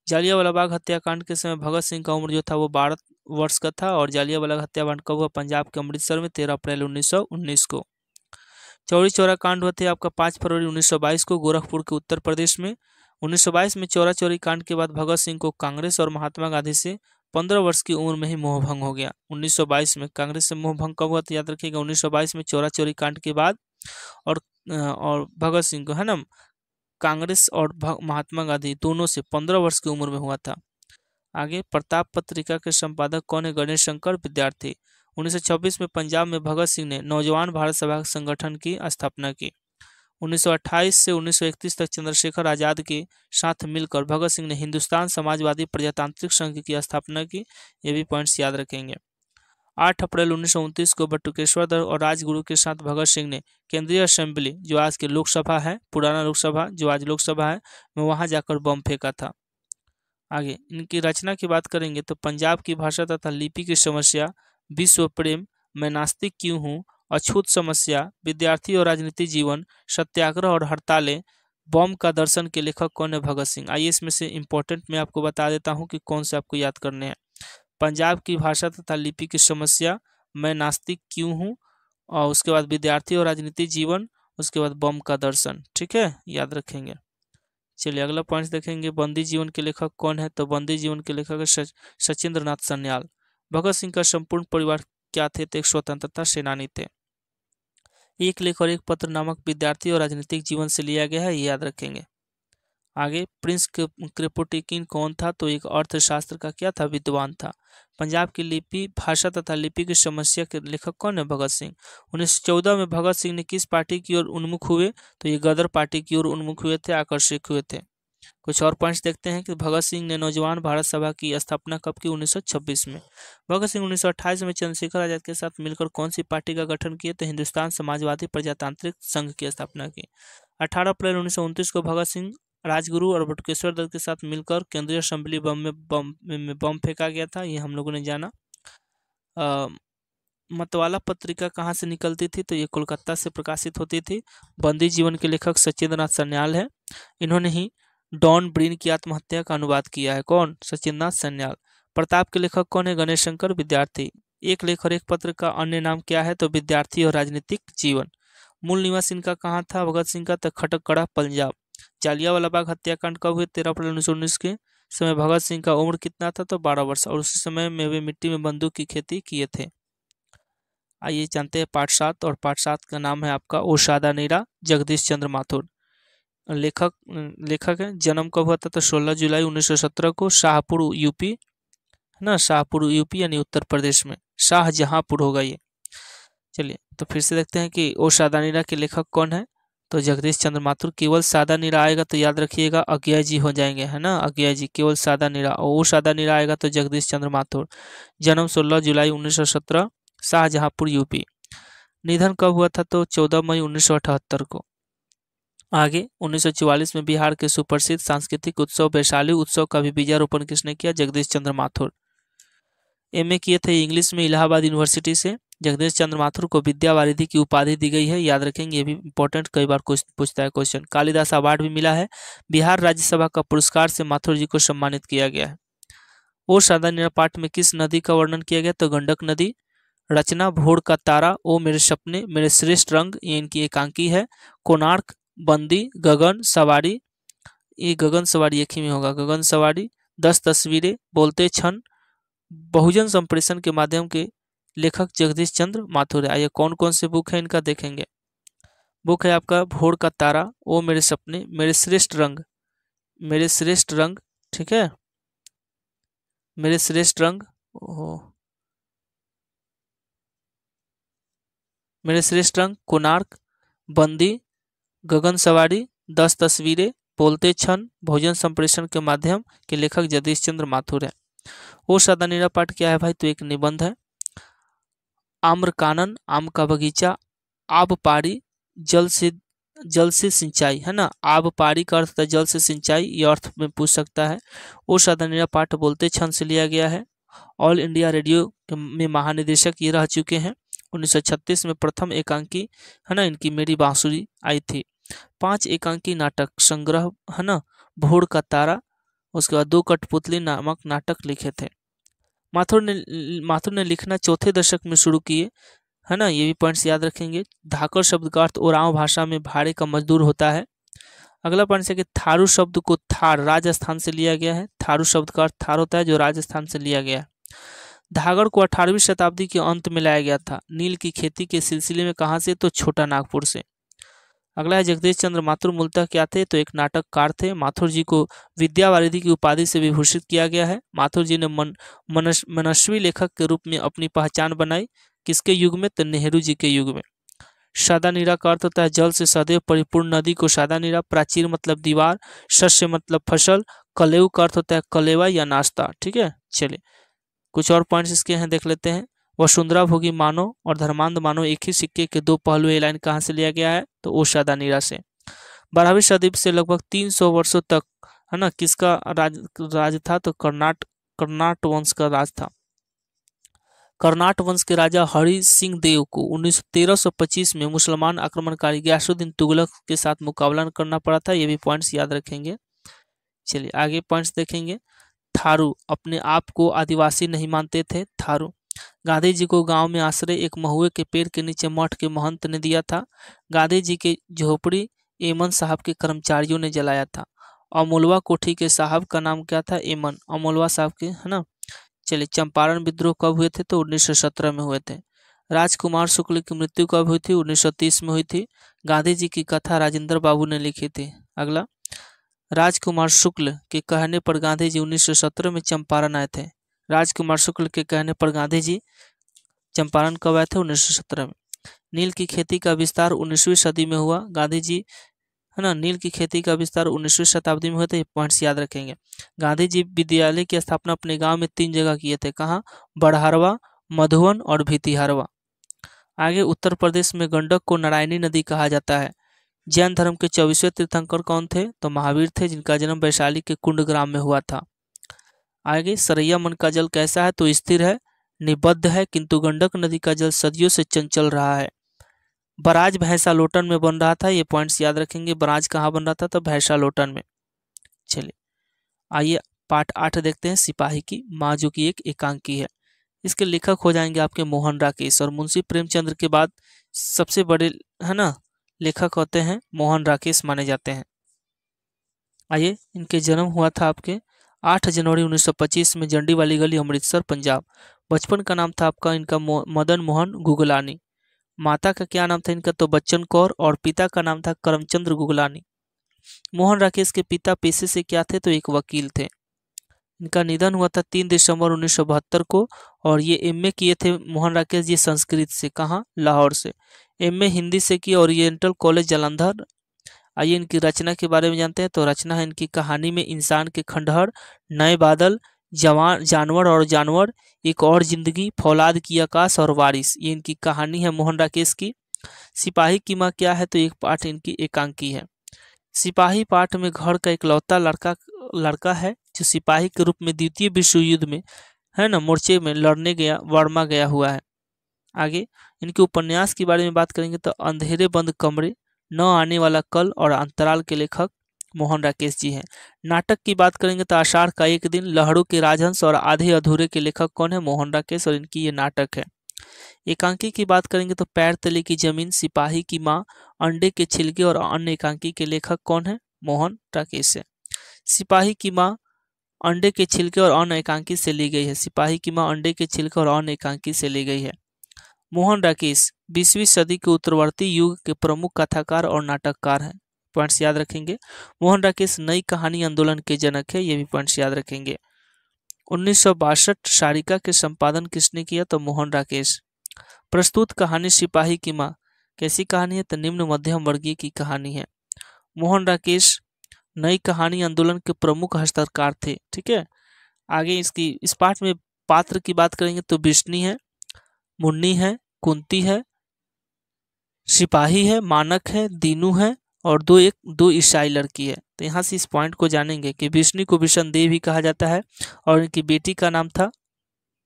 जालियांवाला बाग हत्याकांड के समय भगत सिंह का उम्र जो था वो 12 वर्ष का था, और जालियांवाला हत्याकांड कब हुआ? पंजाब के अमृतसर में 13 अप्रैल 1919 को। चौरी चौरा कांड हुआ था आपका 5 फरवरी 1922 को, गोरखपुर के उत्तर प्रदेश में। 1922 में चौरा चौरी कांड के बाद भगत सिंह को कांग्रेस और महात्मा गांधी से 15 वर्ष की उम्र में ही मोहभंग हो गया। 1922 में कांग्रेस से मोहभंग कब हुआ? तो याद रखिएगा 1922 में चौरा चौरी कांड के बाद, और भगत सिंह को, है ना, कांग्रेस और महात्मा गांधी दोनों से 15 वर्ष की उम्र में हुआ था। आगे, प्रताप पत्रिका के संपादक कौन है? गणेश शंकर विद्यार्थी। 1926 में पंजाब में भगत सिंह ने नौजवान भारत सभा संगठन की स्थापना की। 1928 से 1931 तक चंद्रशेखर आजाद के साथ मिलकर भगत सिंह ने हिंदुस्तान समाजवादी प्रजातांत्रिक संघ की स्थापना की। ये भी पॉइंट्स याद रखेंगे। 8 अप्रैल 1929 को बटुकेश्वर दत्त और राजगुरु के साथ भगत सिंह ने केंद्रीय असेंबली, जो आज की लोकसभा है, पुराना लोकसभा जो आज लोकसभा है, में वहां जाकर बम फेंका था। आगे इनकी रचना की बात करेंगे तो पंजाब की भाषा तथा लिपि की समस्या, विश्व प्रेम, मैं नास्तिक क्यों हूँ, अछूत समस्या, विद्यार्थी और राजनीति जीवन, सत्याग्रह और हड़तालें, बम का दर्शन के लेखक कौन है? भगत सिंह। आइए इसमें से इंपॉर्टेंट मैं आपको बता देता हूँ कि कौन से आपको याद करने हैं। पंजाब की भाषा तथा लिपि की समस्या, मैं नास्तिक क्यों हूँ, और उसके बाद विद्यार्थी और राजनीति जीवन, उसके बाद बम का दर्शन। ठीक है, याद रखेंगे। चलिए अगला पॉइंट देखेंगे, बंदी जीवन के लेखक कौन है? तो बंदी जीवन के लेखक है सचिंद्र नाथ सन्याल। भगत सिंह का संपूर्ण परिवार क्या थे? तो एक स्वतंत्रता सेनानी थे। एक लेख और एक पत्र नामक विद्यार्थी और राजनीतिक जीवन से लिया गया है, ये याद रखेंगे। आगे प्रिंस क्रेपोटिकिन कौन था? तो एक अर्थशास्त्र का क्या था? विद्वान था। पंजाब की लिपि, भाषा तथा लिपि की समस्या के लेखक कौन है? भगत सिंह। 1914 में भगत सिंह ने किस पार्टी की ओर उन्मुख हुए? तो ये गदर पार्टी की ओर उन्मुख हुए थे, आकर्षित हुए थे। कुछ और पॉइंट्स देखते हैं कि भगत सिंह ने नौजवान भारत सभा की स्थापना कब की? 1926 में। भगत सिंह 1928 में चंद्रशेखर आजाद के साथ मिलकर कौन सी पार्टी का गठन किए? तो हिंदुस्तान समाजवादी प्रजातांत्रिक संघ की स्थापना की। 18 अप्रैल 1929 को भगत सिंह, राजगुरु और बटुकेश्वर दत्त के साथ मिलकर केंद्रीय असेंबली में बम फेंका गया था, ये हम लोगों ने जाना। मतवाला पत्रिका कहाँ से निकलती थी? तो ये कोलकाता से प्रकाशित होती थी। बंदी जीवन के लेखक सचिंद्र नाथ सन्याल है। इन्होंने ही डॉन ब्रीन की आत्महत्या का अनुवाद किया है। कौन? सचिंद्र नाथ सन्याल। प्रताप के लेखक कौन है? गणेश शंकर विद्यार्थी। एक लेख और एक पत्र का अन्य नाम क्या है? तो विद्यार्थी और राजनीतिक जीवन। मूल निवास इनका कहाँ था? भगत सिंह का? तो खटकड़ा, पंजाब। जालियांवाला बाग हत्याकांड कब हुए? 13 अप्रैल 1919 के समय भगत सिंह का उम्र कितना था? तो 12 वर्ष, और उसी समय में वे मिट्टी में बंदूक की खेती किए थे। आइए जानते हैं पाठ 7, और पाठ 7 का नाम है आपका ओसादा नीरा, जगदीश चंद्र माथुर। लेखक है। जन्म कब हुआ था? तो 16 जुलाई 1917 को, शाहपुर यूपी, है ना, शाहपुर यूपी यानी उत्तर प्रदेश में, शाहजहांपुर होगा ये। चलिए तो फिर से देखते हैं कि ओ सादा नीरा के लेखक कौन है? तो जगदीश चंद्र माथुर। केवल सादा नीरा आएगा तो याद रखिएगा अज्ञा जी हो जाएंगे, है ना, अज्ञा जी। केवल सादा नीरा, और ओ सादा नीरा आएगा तो जगदीश चंद्र माथुर। जन्म 16 जुलाई 1917, शाहजहांपुर यूपी। निधन कब हुआ था? तो 14 मई 1978 को। आगे 1944 में बिहार के सुप्रसिद्ध सांस्कृतिक उत्सव वैशाली उत्सव का भी बीजारोपण किसने किया? जगदीश चंद्र माथुर। एमए किए थे इंग्लिश में इलाहाबाद यूनिवर्सिटी से। जगदीश चंद्र माथुर को विद्या वारिधि की उपाधि दी गई है, याद रखेंगे, ये भी इंपॉर्टेंट, कई बार पूछता है क्वेश्चन। कालिदास अवार्ड भी मिला है। बिहार राज्यसभा का पुरस्कार से माथुर जी को सम्मानित किया गया है। ओ सादा नीरा पाठ में किस नदी का वर्णन किया गया? तो गंडक नदी। रचना भोर का तारा, ओ मेरे सपने, मेरे श्रेष्ठ रंग, ये इनकी एकांकी है। कोणार्क, बंदी, गगन सवारी, ये गगन सवारी एक ही में होगा, गगन सवारी। 10 तस्वीरें, बोलते क्षण, बहुजन संप्रेषण के माध्यम के लेखक जगदीश चंद्र माथुर है। आइए कौन कौन से बुक है इनका देखेंगे। बुक है आपका भोर का तारा, ओ मेरे सपने, मेरे श्रेष्ठ रंग, मेरे श्रेष्ठ रंग, ठीक है, मेरे श्रेष्ठ रंग, मेरे श्रेष्ठ रंग, कोणार्क, बंदी, गगन सवारी, 10 तस्वीरें, बोलते क्षण, बहुजन संप्रेषण के माध्यम के लेखक जगदीश चंद्र माथुर है। ओ सादा नीरा पाठ क्या है भाई? तो एक निबंध है। आम्रकानन, आम का बगीचा, आब पारी, जल से सिंचाई, है ना, आब पारी का अर्थ है जल से सिंचाई, ये अर्थ में पूछ सकता है। ओ सादा नीरा पाठ बोलते क्षण से लिया गया है। ऑल इंडिया रेडियो में महानिदेशक ये रह चुके हैं। 1936 में प्रथम एकांकी, है ना, इनकी मेरी बांसुरी आई थी। 5 एकांकी नाटक संग्रह, है ना, भोर का तारा, उसके बाद 2 कठपुतली नामक नाटक लिखे थे। माथुर ने लिखना चौथे दशक में शुरू किए, है ना, ये भी पॉइंट्स याद रखेंगे। धाकड़ शब्द का अर्थ ओरांव भाषा में भाड़े का मजदूर होता है। अगला पॉइंट है कि थारू शब्द को थार राजस्थान से लिया गया है। थारू शब्द का अर्थ थार होता है, जो राजस्थान से लिया गया है। धागड़ को 18वीं शताब्दी के अंत में लाया गया था। नील की खेती के सिलसिले में कहाँ से? तो छोटा नागपुर से। अगला है जगदीश चंद्र माथुर मूलतः क्या थे? तो एक नाटककार थे। माथुर जी को विद्या वारिधि की उपाधि से विभूषित किया गया है। माथुर जी ने मनस्वी लेखक के रूप में अपनी पहचान बनाई। किसके युग में? तो नेहरू जी के युग में। सादा नीरा का अर्थ होता है जल से सदैव परिपूर्ण नदी को सादा नीरा। प्राचीर मतलब दीवार, शस्य मतलब फसल, कलेव का अर्थ होता है कलेवा या नाश्ता। ठीक है, चलिए कुछ और पॉइंट्स इसके हैं देख लेते हैं। वसुंधरा भोगी मानव और धर्मांध मानव एक ही सिक्के के दो पहलू। ये लाइन कहाँ से लिया गया है? तो वो सादा नीरा से। 12वीं सदी से लगभग 300 वर्षों तक, है ना, किसका राज था? तो कर्नाट वंश का राज था। कर्नाट वंश के राजा हरि सिंह देव को 1325 में मुसलमान आक्रमणकारी गयासुद्दीन तुगलक के साथ मुकाबला करना पड़ा था। ये भी पॉइंट्स याद रखेंगे। चलिए आगे पॉइंट्स देखेंगे। थारू अपने आप को आदिवासी नहीं मानते थे। थारू गांधी जी को गांव में आश्रय एक महुए के पेड़ के नीचे मठ के महंत ने दिया था। गांधी जी के झोपड़ी एमन साहब के कर्मचारियों ने जलाया था। अमोलवा कोठी के साहब का नाम क्या था? एमन, अमोलवा साहब के, है ना। चलिए चंपारण विद्रोह कब हुए थे? तो 1917 में हुए थे। राजकुमार शुक्ल की मृत्यु कब हुई थी? 1930 में हुई थी। गांधी जी की कथा राजेंद्र बाबू ने लिखी थी। अगला, राजकुमार शुक्ल के कहने पर गांधी जी 1917 में चंपारण आए थे। राजकुमार शुक्ल के कहने पर गांधी जी चंपारण कब आए थे? 1917 में। नील की खेती का विस्तार 19वीं सदी में हुआ। गांधी जी, है ना, नील की खेती का विस्तार 19वीं शताब्दी में हुआ था। ये पॉइंट्स याद रखेंगे। गांधी जी विद्यालय की स्थापना अपने गांव में 3 जगह किए थे। कहाँ? बड़हरवा, मधुवन और भितिहरवा। आगे, उत्तर प्रदेश में गंडक को नारायणी नदी कहा जाता है। जैन धर्म के 24वें तीर्थंकर कौन थे? तो महावीर थे, जिनका जन्म वैशाली के कुंड ग्राम में हुआ था। आगे, सरैया मन का जल कैसा है? तो स्थिर है, निबद्ध है, किंतु गंडक नदी का जल सदियों से चंचल रहा है। बराज भैंसा लोटन में बन रहा था। ये पॉइंट्स याद रखेंगे। बराज कहाँ बन रहा था? तो भैंसा लोटन में। चलिए आइए पार्ट 8 देखते हैं। सिपाही की माँ, जो कि एक एकांकी है। इसके लेखक हो जाएंगे आपके मोहन राकेश, और मुंशी प्रेमचंद्र के बाद सबसे बड़े, है ना, लेखक होते हैं मोहन राकेश माने जाते हैं। आइए, इनके जन्म हुआ था आपके 8 जनवरी 1925 में जंडी वाली गली, अमृतसर, पंजाब। बचपन का नाम था आपका इनका मदन मोहन गुगलानी। माता का क्या नाम था इनका? तो बच्चन कौर। और पिता का नाम था करमचंद्र गुगलानी। मोहन राकेश के पिता पेशे से क्या थे? तो एक वकील थे। इनका निधन हुआ था 3 दिसंबर 1972 को। और ये एमए किए थे मोहन राकेश जी संस्कृत से। कहाँ? लाहौर से। एमए हिंदी से की ओरिएंटल कॉलेज जालंधर। आइए इनकी रचना के बारे में जानते हैं। तो रचना है इनकी कहानी में इंसान के खंडहर, नए बादल, जवान जानवर और जानवर, एक और जिंदगी, फौलाद की आकाश और वारिस। ये इनकी कहानी है मोहन राकेश की। सिपाही की माँ क्या है? तो एक पाठ इनकी एकांकी है। सिपाही पाठ में घर का इकलौता लड़का है जो सिपाही के रूप में द्वितीय विश्व युद्ध में, है ना, मोर्चे में लड़ने गया, वर्मा गया हुआ है। आगे इनके उपन्यास के बारे में बात करेंगे तो अंधेरे बंद कमरे, न आने वाला कल और अंतराल के लेखक मोहन राकेश जी हैं। नाटक की बात करेंगे तो आषाढ़ का एक दिन, लहरों के राजहंस और आधे अधूरे के लेखक कौन है? मोहन राकेश, और इनकी ये नाटक है। एकांकी की बात करेंगे तो पैर तले की जमीन, सिपाही की माँ, अंडे के छिलके और अन्य एकांकी के लेखक कौन है? मोहन राकेश है। सिपाही की माँ अंडे के छिलके और अन्य एकांकी से ली गई है। सिपाही की माँ अंडे के छिलके और अन्य एकांकी से ली गई है। मोहन राकेश 20वीं सदी के उत्तरवर्ती युग के प्रमुख कथाकार और नाटककार हैं। पॉइंट्स याद रखेंगे। मोहन राकेश नई कहानी आंदोलन के जनक है। ये भी पॉइंट्स याद रखेंगे। 1962 सारिका के संपादन किसने किया? तो मोहन राकेश। प्रस्तुत कहानी सिपाही की माँ कैसी कहानी है? तो निम्न मध्यम वर्गीय की कहानी है। मोहन राकेश नई कहानी आंदोलन के प्रमुख हस्तकार थे। ठीक है, आगे इस पाठ में पात्र की बात करेंगे तो बिश्नी है, मुन्नी है, कुंती है, सिपाही है, मानक है, दीनू है, और दो ईसाई लड़की है। तो यहाँ से इस पॉइंट को जानेंगे कि बिश्नी को बिशन देवी भी कहा जाता है, और इनकी बेटी का नाम था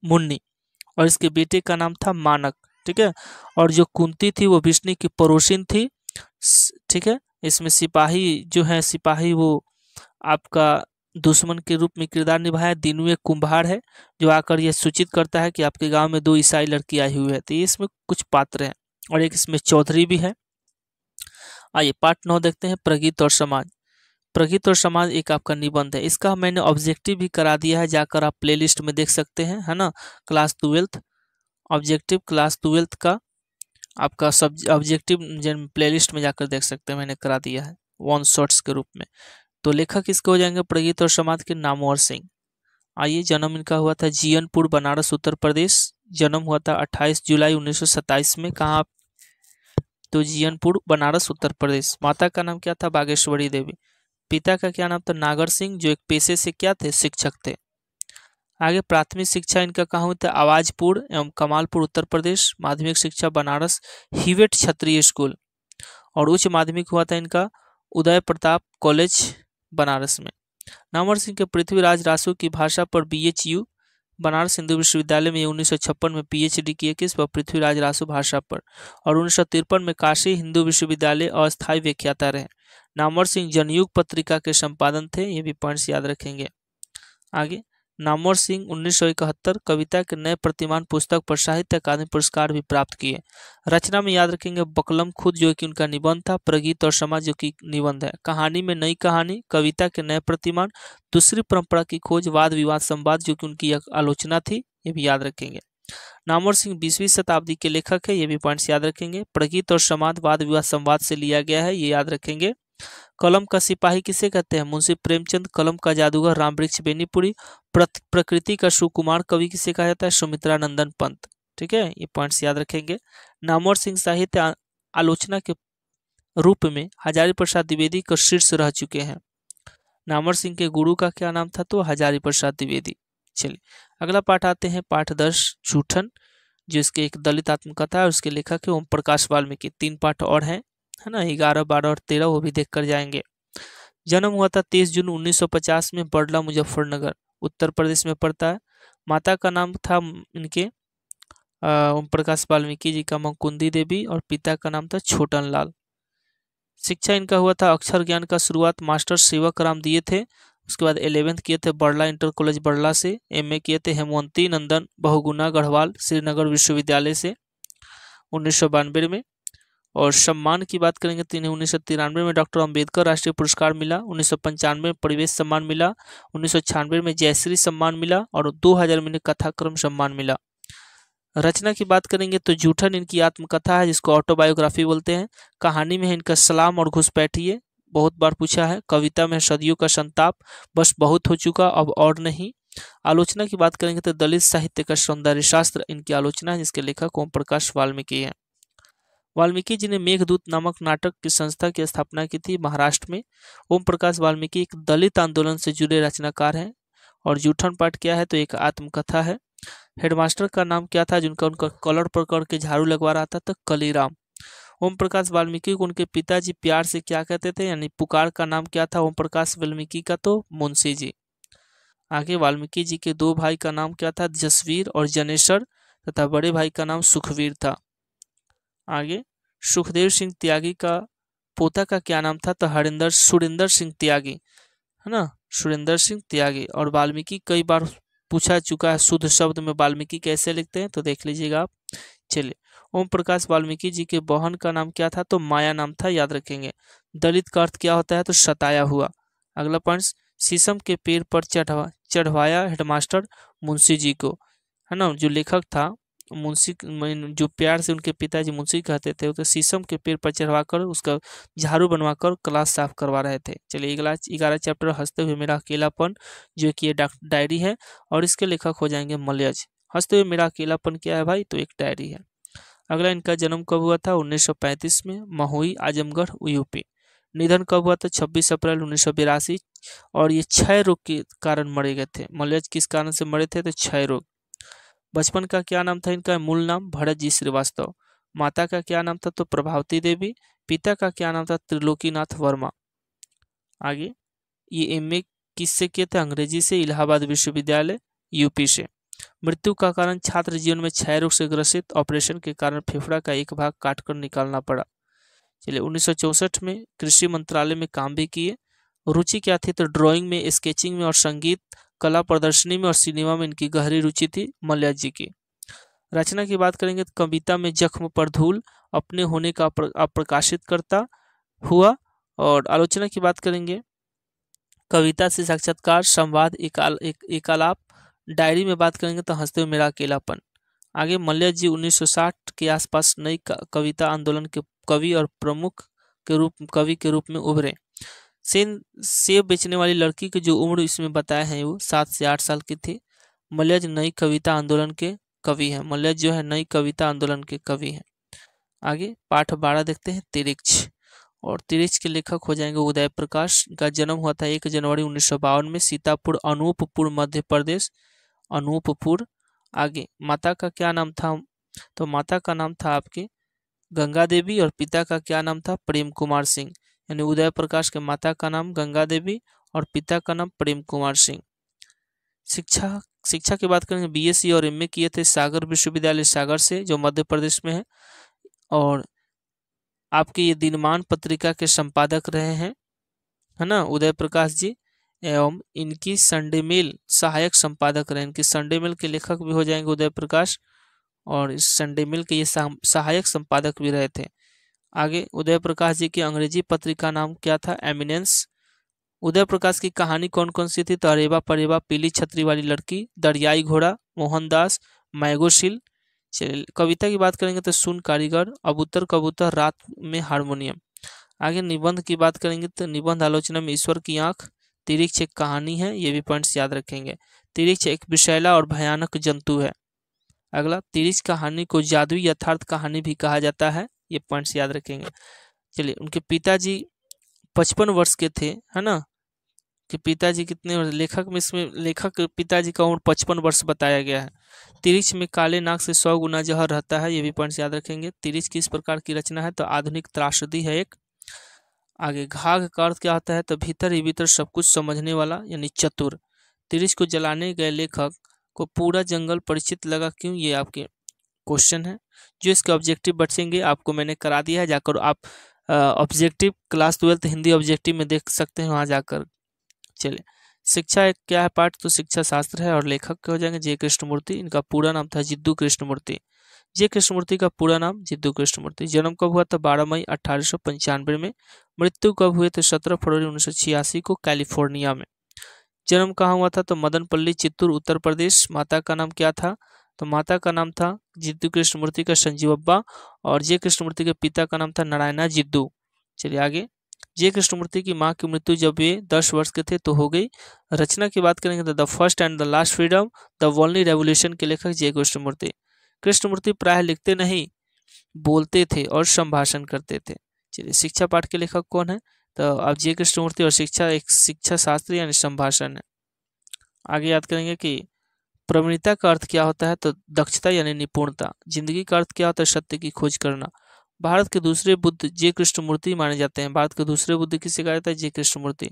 मुन्नी, और इसके बेटे का नाम था मानक। ठीक है, और जो कुंती थी वो बिश्नी की पड़ोसिन थी। ठीक है, इसमें सिपाही जो है, सिपाही वो आपका दुश्मन के रूप में किरदार निभाया। दीनू एक कुंभार है जो आकर यह सूचित करता है कि आपके गांव में 2 ईसाई लड़की आई हुई है। तो ये इसमें कुछ पात्र हैं, और एक इसमें चौधरी भी है। आइए पार्ट 9 देखते हैं। प्रगीत और समाज। प्रगीत और समाज एक आपका निबंध है। इसका मैंने ऑब्जेक्टिव भी करा दिया है, जाकर आप प्लेलिस्ट में देख सकते हैं, है ना। क्लास 12 ऑब्जेक्टिव, क्लास 12 का आपका सब ऑब्जेक्टिव प्लेलिस्ट में जाकर देख सकते हैं, मैंने करा दिया है 1 शॉट्स के रूप में। तो लेखक इसके हो जाएंगे प्रगीत और समाज के नामवर सिंह। आइए, जन्म इनका हुआ था जीयनपुर, बनारस, उत्तर प्रदेश। जन्म हुआ था 28 जुलाई 1927 में। कहाँ? तो जियनपुर बनारस उत्तर प्रदेश। माता का नाम क्या था? बागेश्वरी देवी। पिता का क्या नाम था? नागर सिंह, जो एक पेशे से क्या थे? शिक्षक थे। आगे प्राथमिक शिक्षा इनका कहाँ हुई था? आवाजपुर एवं कमालपुर उत्तर प्रदेश। माध्यमिक शिक्षा बनारस हिवेट क्षत्रिय स्कूल। और उच्च माध्यमिक हुआ था इनका उदय प्रताप कॉलेज बनारस में। नामवर सिंह के पृथ्वीराज रासू की भाषा पर BHU बनारस हिंदू विश्वविद्यालय में 1956 में PhD किए किस पर? पृथ्वीराज रासू भाषा पर। और 1953 में काशी हिंदू विश्वविद्यालय अस्थायी व्याख्याता रहे। नामवर सिंह जनयुग पत्रिका के संपादन थे, ये भी पॉइंट्स याद रखेंगे। आगे नामवर सिंह 1971 कविता के नए प्रतिमान पुस्तक पर साहित्य अकादमी पुरस्कार भी प्राप्त किए। रचना में याद रखेंगे बकलम खुद जो कि उनका निबंध था, प्रगीत और समाज जो कि निबंध है, कहानी में नई कहानी, कविता के नए प्रतिमान, दूसरी परंपरा की खोज, वाद विवाद संवाद जो कि उनकी एक आलोचना थी, ये भी याद रखेंगे। नामवर सिंह 20वीं शताब्दी के लेखक है, ये भी पॉइंट्स याद रखेंगे। प्रगीत और समाज वाद विवाद संवाद से लिया गया है, ये याद रखेंगे। कलम का सिपाही किसे कहते हैं? मुंशी प्रेमचंद। कलम का जादूगर रामवृक्ष बेनीपुरी। प्रकृति का सुकुमार कवि किसे कहा जाता है? सुमित्रा नंदन पंत। ठीक है, ये पॉइंट्स याद रखेंगे। नामवर सिंह साहित्य आलोचना के रूप में हजारी प्रसाद द्विवेदी का शीर्ष रह चुके हैं। नामवर सिंह के गुरु का क्या नाम था? तो हजारी प्रसाद द्विवेदी। चलिए अगला पाठ आते हैं, पाठ 10 जूठन, जिसके एक दलित आत्मकथा है, उसके लेखक है ओम प्रकाश वाल्मीकि। 3 पाठ और हैं, है ना, 11, 12 और 13, वो भी देख कर जाएंगे। जन्म हुआ था 23 जून 1950 में, बड़ला मुजफ्फरनगर उत्तर प्रदेश में पड़ता है। माता का नाम था इनके ओम प्रकाश वाल्मीकि जी का मुकुंदी देवी, और पिता का नाम था छोटन लाल। शिक्षा इनका हुआ था अक्षर ज्ञान का शुरुआत मास्टर सेवक राम दिए थे, उसके बाद 11th किए थे बड़ला इंटर कॉलेज बड़ला से। MA किए थे हेमवंती नंदन बहुगुणा गढ़वाल श्रीनगर विश्वविद्यालय से 1992 में। और सम्मान की बात करेंगे तो इन्हें 1993 में डॉक्टर अंबेडकर राष्ट्रीय पुरस्कार मिला, 1995 में परिवेश सम्मान मिला, 1996 में जयश्री सम्मान मिला, और 2000 में इन्हें कथाक्रम सम्मान मिला। रचना की बात करेंगे तो जूठन इनकी आत्मकथा है, जिसको ऑटोबायोग्राफी बोलते हैं। कहानी में है इनका सलाम और घुसपैठिए, बहुत बार पूछा है। कविता में सदियों का संताप, बस बहुत हो चुका अब और नहीं। आलोचना की बात करेंगे तो दलित साहित्य का सौंदर्य शास्त्र इनकी आलोचना है, जिसके लेखक ओम प्रकाश वाल्मीकि है। वाल्मीकि जी ने मेघदूत नामक नाटक की संस्था की स्थापना की थी महाराष्ट्र में। ओम प्रकाश वाल्मीकि एक दलित आंदोलन से जुड़े रचनाकार हैं। और जूठन पाठ क्या है? तो एक आत्मकथा है। हेडमास्टर का नाम क्या था जिनका उनका कलर पकड़ के झाड़ू लगवा रहा था? तो कलीराम। ओम प्रकाश वाल्मीकि को उनके पिताजी प्यार से क्या कहते थे, यानी पुकार का नाम क्या था ओम प्रकाश वाल्मीकि का? तो मुंशी जी। आगे वाल्मीकि जी के 2 भाई का नाम क्या था? जसवीर और जनेश्वर, तथा बड़े भाई का नाम सुखवीर था। आगे सुखदेव सिंह त्यागी का पोता का क्या नाम था? तो सुरेंद्र सिंह त्यागी, है ना, सुरेंद्र सिंह त्यागी। और वाल्मीकि कई बार पूछा चुका है, शुद्ध शब्द में वाल्मीकि कैसे लिखते हैं, तो देख लीजिएगा आप। चलिए ओम प्रकाश वाल्मीकि जी के बहन का नाम क्या था? तो माया नाम था, याद रखेंगे। दलित का अर्थ क्या होता है? तो सताया हुआ। अगला पॉइंट, शीशम के पेड़ पर चढ़वाया हेडमास्टर मुंशी जी को, है ना, जो लेखक था मुंशी, जो प्यार से उनके पिताजी मुंशी कहते थे, तो शीशम के पेड़ पर चढ़वाकर उसका झाड़ू बनवाकर क्लास साफ करवा रहे थे। चलिए 11 चैप्टर हंसते हुए मेरा अकेलापन, जो कि ये डायरी है, और इसके लेखक हो जाएंगे मलयज। हंसते हुए मेरा अकेलापन क्या है भाई? तो एक डायरी है। अगला इनका जन्म कब हुआ था? 1935 में, महुई आजमगढ़ UP। निधन कब हुआ था? 26 अप्रैल 1982। और ये क्षय रोग के कारण मरे गए थे। मलयज किस कारण से मरे थे? तो क्षय रोग। बचपन का क्या नाम था इनका? मूल नाम भरत जी श्रीवास्तव। माता का क्या नाम था? तो प्रभावती देवी। पिता का क्या नाम था? त्रिलोकीनाथ वर्मा। आगे ये MA किससे किए थे? अंग्रेजी से, इलाहाबाद विश्वविद्यालय UP से। मृत्यु का कारण छात्र जीवन में क्षय रोग से ग्रसित, ऑपरेशन के कारण फेफड़ा का एक भाग काटकर निकालना पड़ा। चलिए 1964 में कृषि मंत्रालय में काम भी किए। रुचि क्या थी? तो ड्राइंग में, स्केचिंग में और संगीत कला प्रदर्शनी में और सिनेमा में इनकी गहरी रुचि थी मलयज जी की। रचना की बात करेंगे तो कविता में जख्म पर धूल, अपने होने का अप्रकाशित करता हुआ। और आलोचना की बात करेंगे कविता से साक्षात्कार, संवाद, एकालाप। डायरी में बात करेंगे तो हंसते हुए मेरा अकेलापन। आगे मलयज जी 1960 के आसपास नई कविता आंदोलन के कवि और प्रमुख कवि के रूप में उभरे। सेब बेचने वाली लड़की की जो उम्र इसमें बताए हैं वो 7 से 8 साल की थी। मलयज नई कविता आंदोलन के कवि हैं। मलयज जो है नई कविता आंदोलन के कवि हैं। आगे पाठ 12 देखते हैं, तिरिक्ष। और तिरिक्ष के लेखक हो जाएंगे उदय प्रकाश। इनका जन्म हुआ था 1 जनवरी 1952 में, सीतापुर अनूपपुर मध्य प्रदेश, अनूपपुर। आगे माता का क्या नाम था, तो माता का नाम था आपके गंगा देवी और पिता का क्या नाम था, प्रेम कुमार सिंह। यानी उदय प्रकाश के माता का नाम गंगा देवी और पिता का नाम प्रेम कुमार सिंह। शिक्षा की बात करेंगे, बीएससी और एमए किए थे सागर विश्वविद्यालय सागर से, जो मध्य प्रदेश में है। और आपके ये दिनमान पत्रिका के संपादक रहे हैं, है ना, उदय प्रकाश जी। एवं इनकी संडे मेल सहायक संपादक रहे, इनकी संडे मेल के लेखक भी हो जाएंगे उदय प्रकाश, और इस संडे मेल के ये सहायक संपादक भी रहे थे। आगे उदय प्रकाश जी की अंग्रेजी पत्रिका नाम क्या था, एमिनेंस। उदय प्रकाश की कहानी कौन कौन सी थी, तो अरेबा परेबा, पीली छतरी वाली लड़की, दरियाई घोड़ा, मोहनदास, मैगोशील। चलिए कविता की बात करेंगे तो सुन कारीगर, अबूतर कबूतर, रात में हारमोनियम। आगे निबंध की बात करेंगे तो निबंध आलोचना में ईश्वर की आंख, तिरिक्ष एक कहानी है, ये भी पॉइंट्स याद रखेंगे। तिरिक्ष एक विषैला और भयानक जंतु है। अगला, तिरिक्ष कहानी को जादुई यथार्थ कहानी भी कहा जाता है, ये पॉइंट्स याद रखेंगे। चलिए उनके पिताजी 55 वर्ष के थे, है ना, कि पिताजी कितने, लेखक में इसमें लेखक पिताजी का उम्र 55 वर्ष बताया गया है। तिरिक्ष में काले नाग से 100 गुना जहर रहता है, ये भी पॉइंट्स याद रखेंगे। तिरिक्ष किस प्रकार की रचना है, तो आधुनिक त्रासदी है एक। आगे घाघ का अर्थ क्या होता है, तो भीतर ही भीतर सब कुछ समझने वाला यानी चतुर। तिरिक्ष को जलाने गए लेखक को पूरा जंगल परिचित लगा, क्यों, ये आपके क्वेश्चन है। जो इसके ऑब्जेक्टिव बचेंगे आपको मैंने करा दिया है, जाकर आप ऑब्जेक्टिव क्लास 12 हिंदी ऑब्जेक्टिव में देख सकते हैं, वहाँ जाकर। चलिए शिक्षा एक क्या है पाठ, तो शिक्षा शास्त्र है, और लेखक के हो जाएंगे जे कृष्णमूर्ति। इनका पूरा नाम था जिद्दू कृष्णमूर्ति। जे कृष्णमूर्ति का पूरा नाम जिद्दू कृष्णमूर्ति। जन्म कब हुआ था, 12 मई 1895 में। मृत्यु कब हुए थे, 17 फरवरी 1986 को, कैलिफोर्निया में। जन्म कहाँ हुआ था, तो मदनपल्ली चित्तूर उत्तर प्रदेश। माता का नाम क्या था, तो माता का नाम था जिद्दू कृष्णमूर्ति का संजीवब्बा, और जे कृष्णमूर्ति के पिता का नाम था नारायणा जिद्दू। चलिए आगे, जे कृष्णमूर्ति की मां की मृत्यु जब वे 10 वर्ष के थे तो हो गई। रचना की बात करेंगे तो the first and the last freedom, the only revolution के लेखक जे कृष्णमूर्ति। कृष्णमूर्ति प्राय लिखते नहीं, बोलते थे और संभाषण करते थे। चलिए शिक्षा पाठ के लेखक कौन है, तो अब जे कृष्णमूर्ति, और शिक्षा एक शिक्षा शास्त्र यानी संभाषण है। आगे याद करेंगे कि प्रवीणता का अर्थ क्या होता है, तो दक्षता यानी निपुणता। जिंदगी का अर्थ क्या होता है, सत्य की खोज करना। भारत के दूसरे बुद्ध जे कृष्णमूर्ति माने जाते हैं। भारत के दूसरे बुद्ध किसे कहा जाता है, जे कृष्णमूर्ति।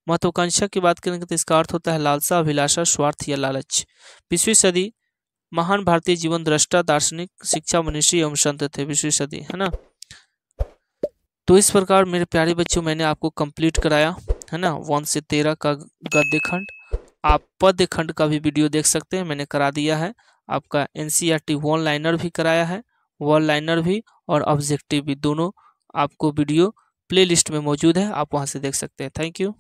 महत्वाकांक्षा की बात करेंगे तो इसका अर्थ होता है लालसा, अभिलाषा, स्वार्थ या लालच। 20वीं सदी महान भारतीय जीवन दृष्टा, दार्शनिक, शिक्षा मनीषी एवं संत थे। 20वीं सदी, है ना। तो इस प्रकार मेरे प्यारे बच्चों मैंने आपको कंप्लीट कराया, है ना, 1 से 13 का गद्य खंड। आप पद्य खंड का भी वीडियो देख सकते हैं, मैंने करा दिया है। आपका एनसीईआरटी वन लाइनर भी कराया है, वन लाइनर भी और ऑब्जेक्टिव भी, दोनों आपको वीडियो प्लेलिस्ट में मौजूद है, आप वहां से देख सकते हैं। Thank you.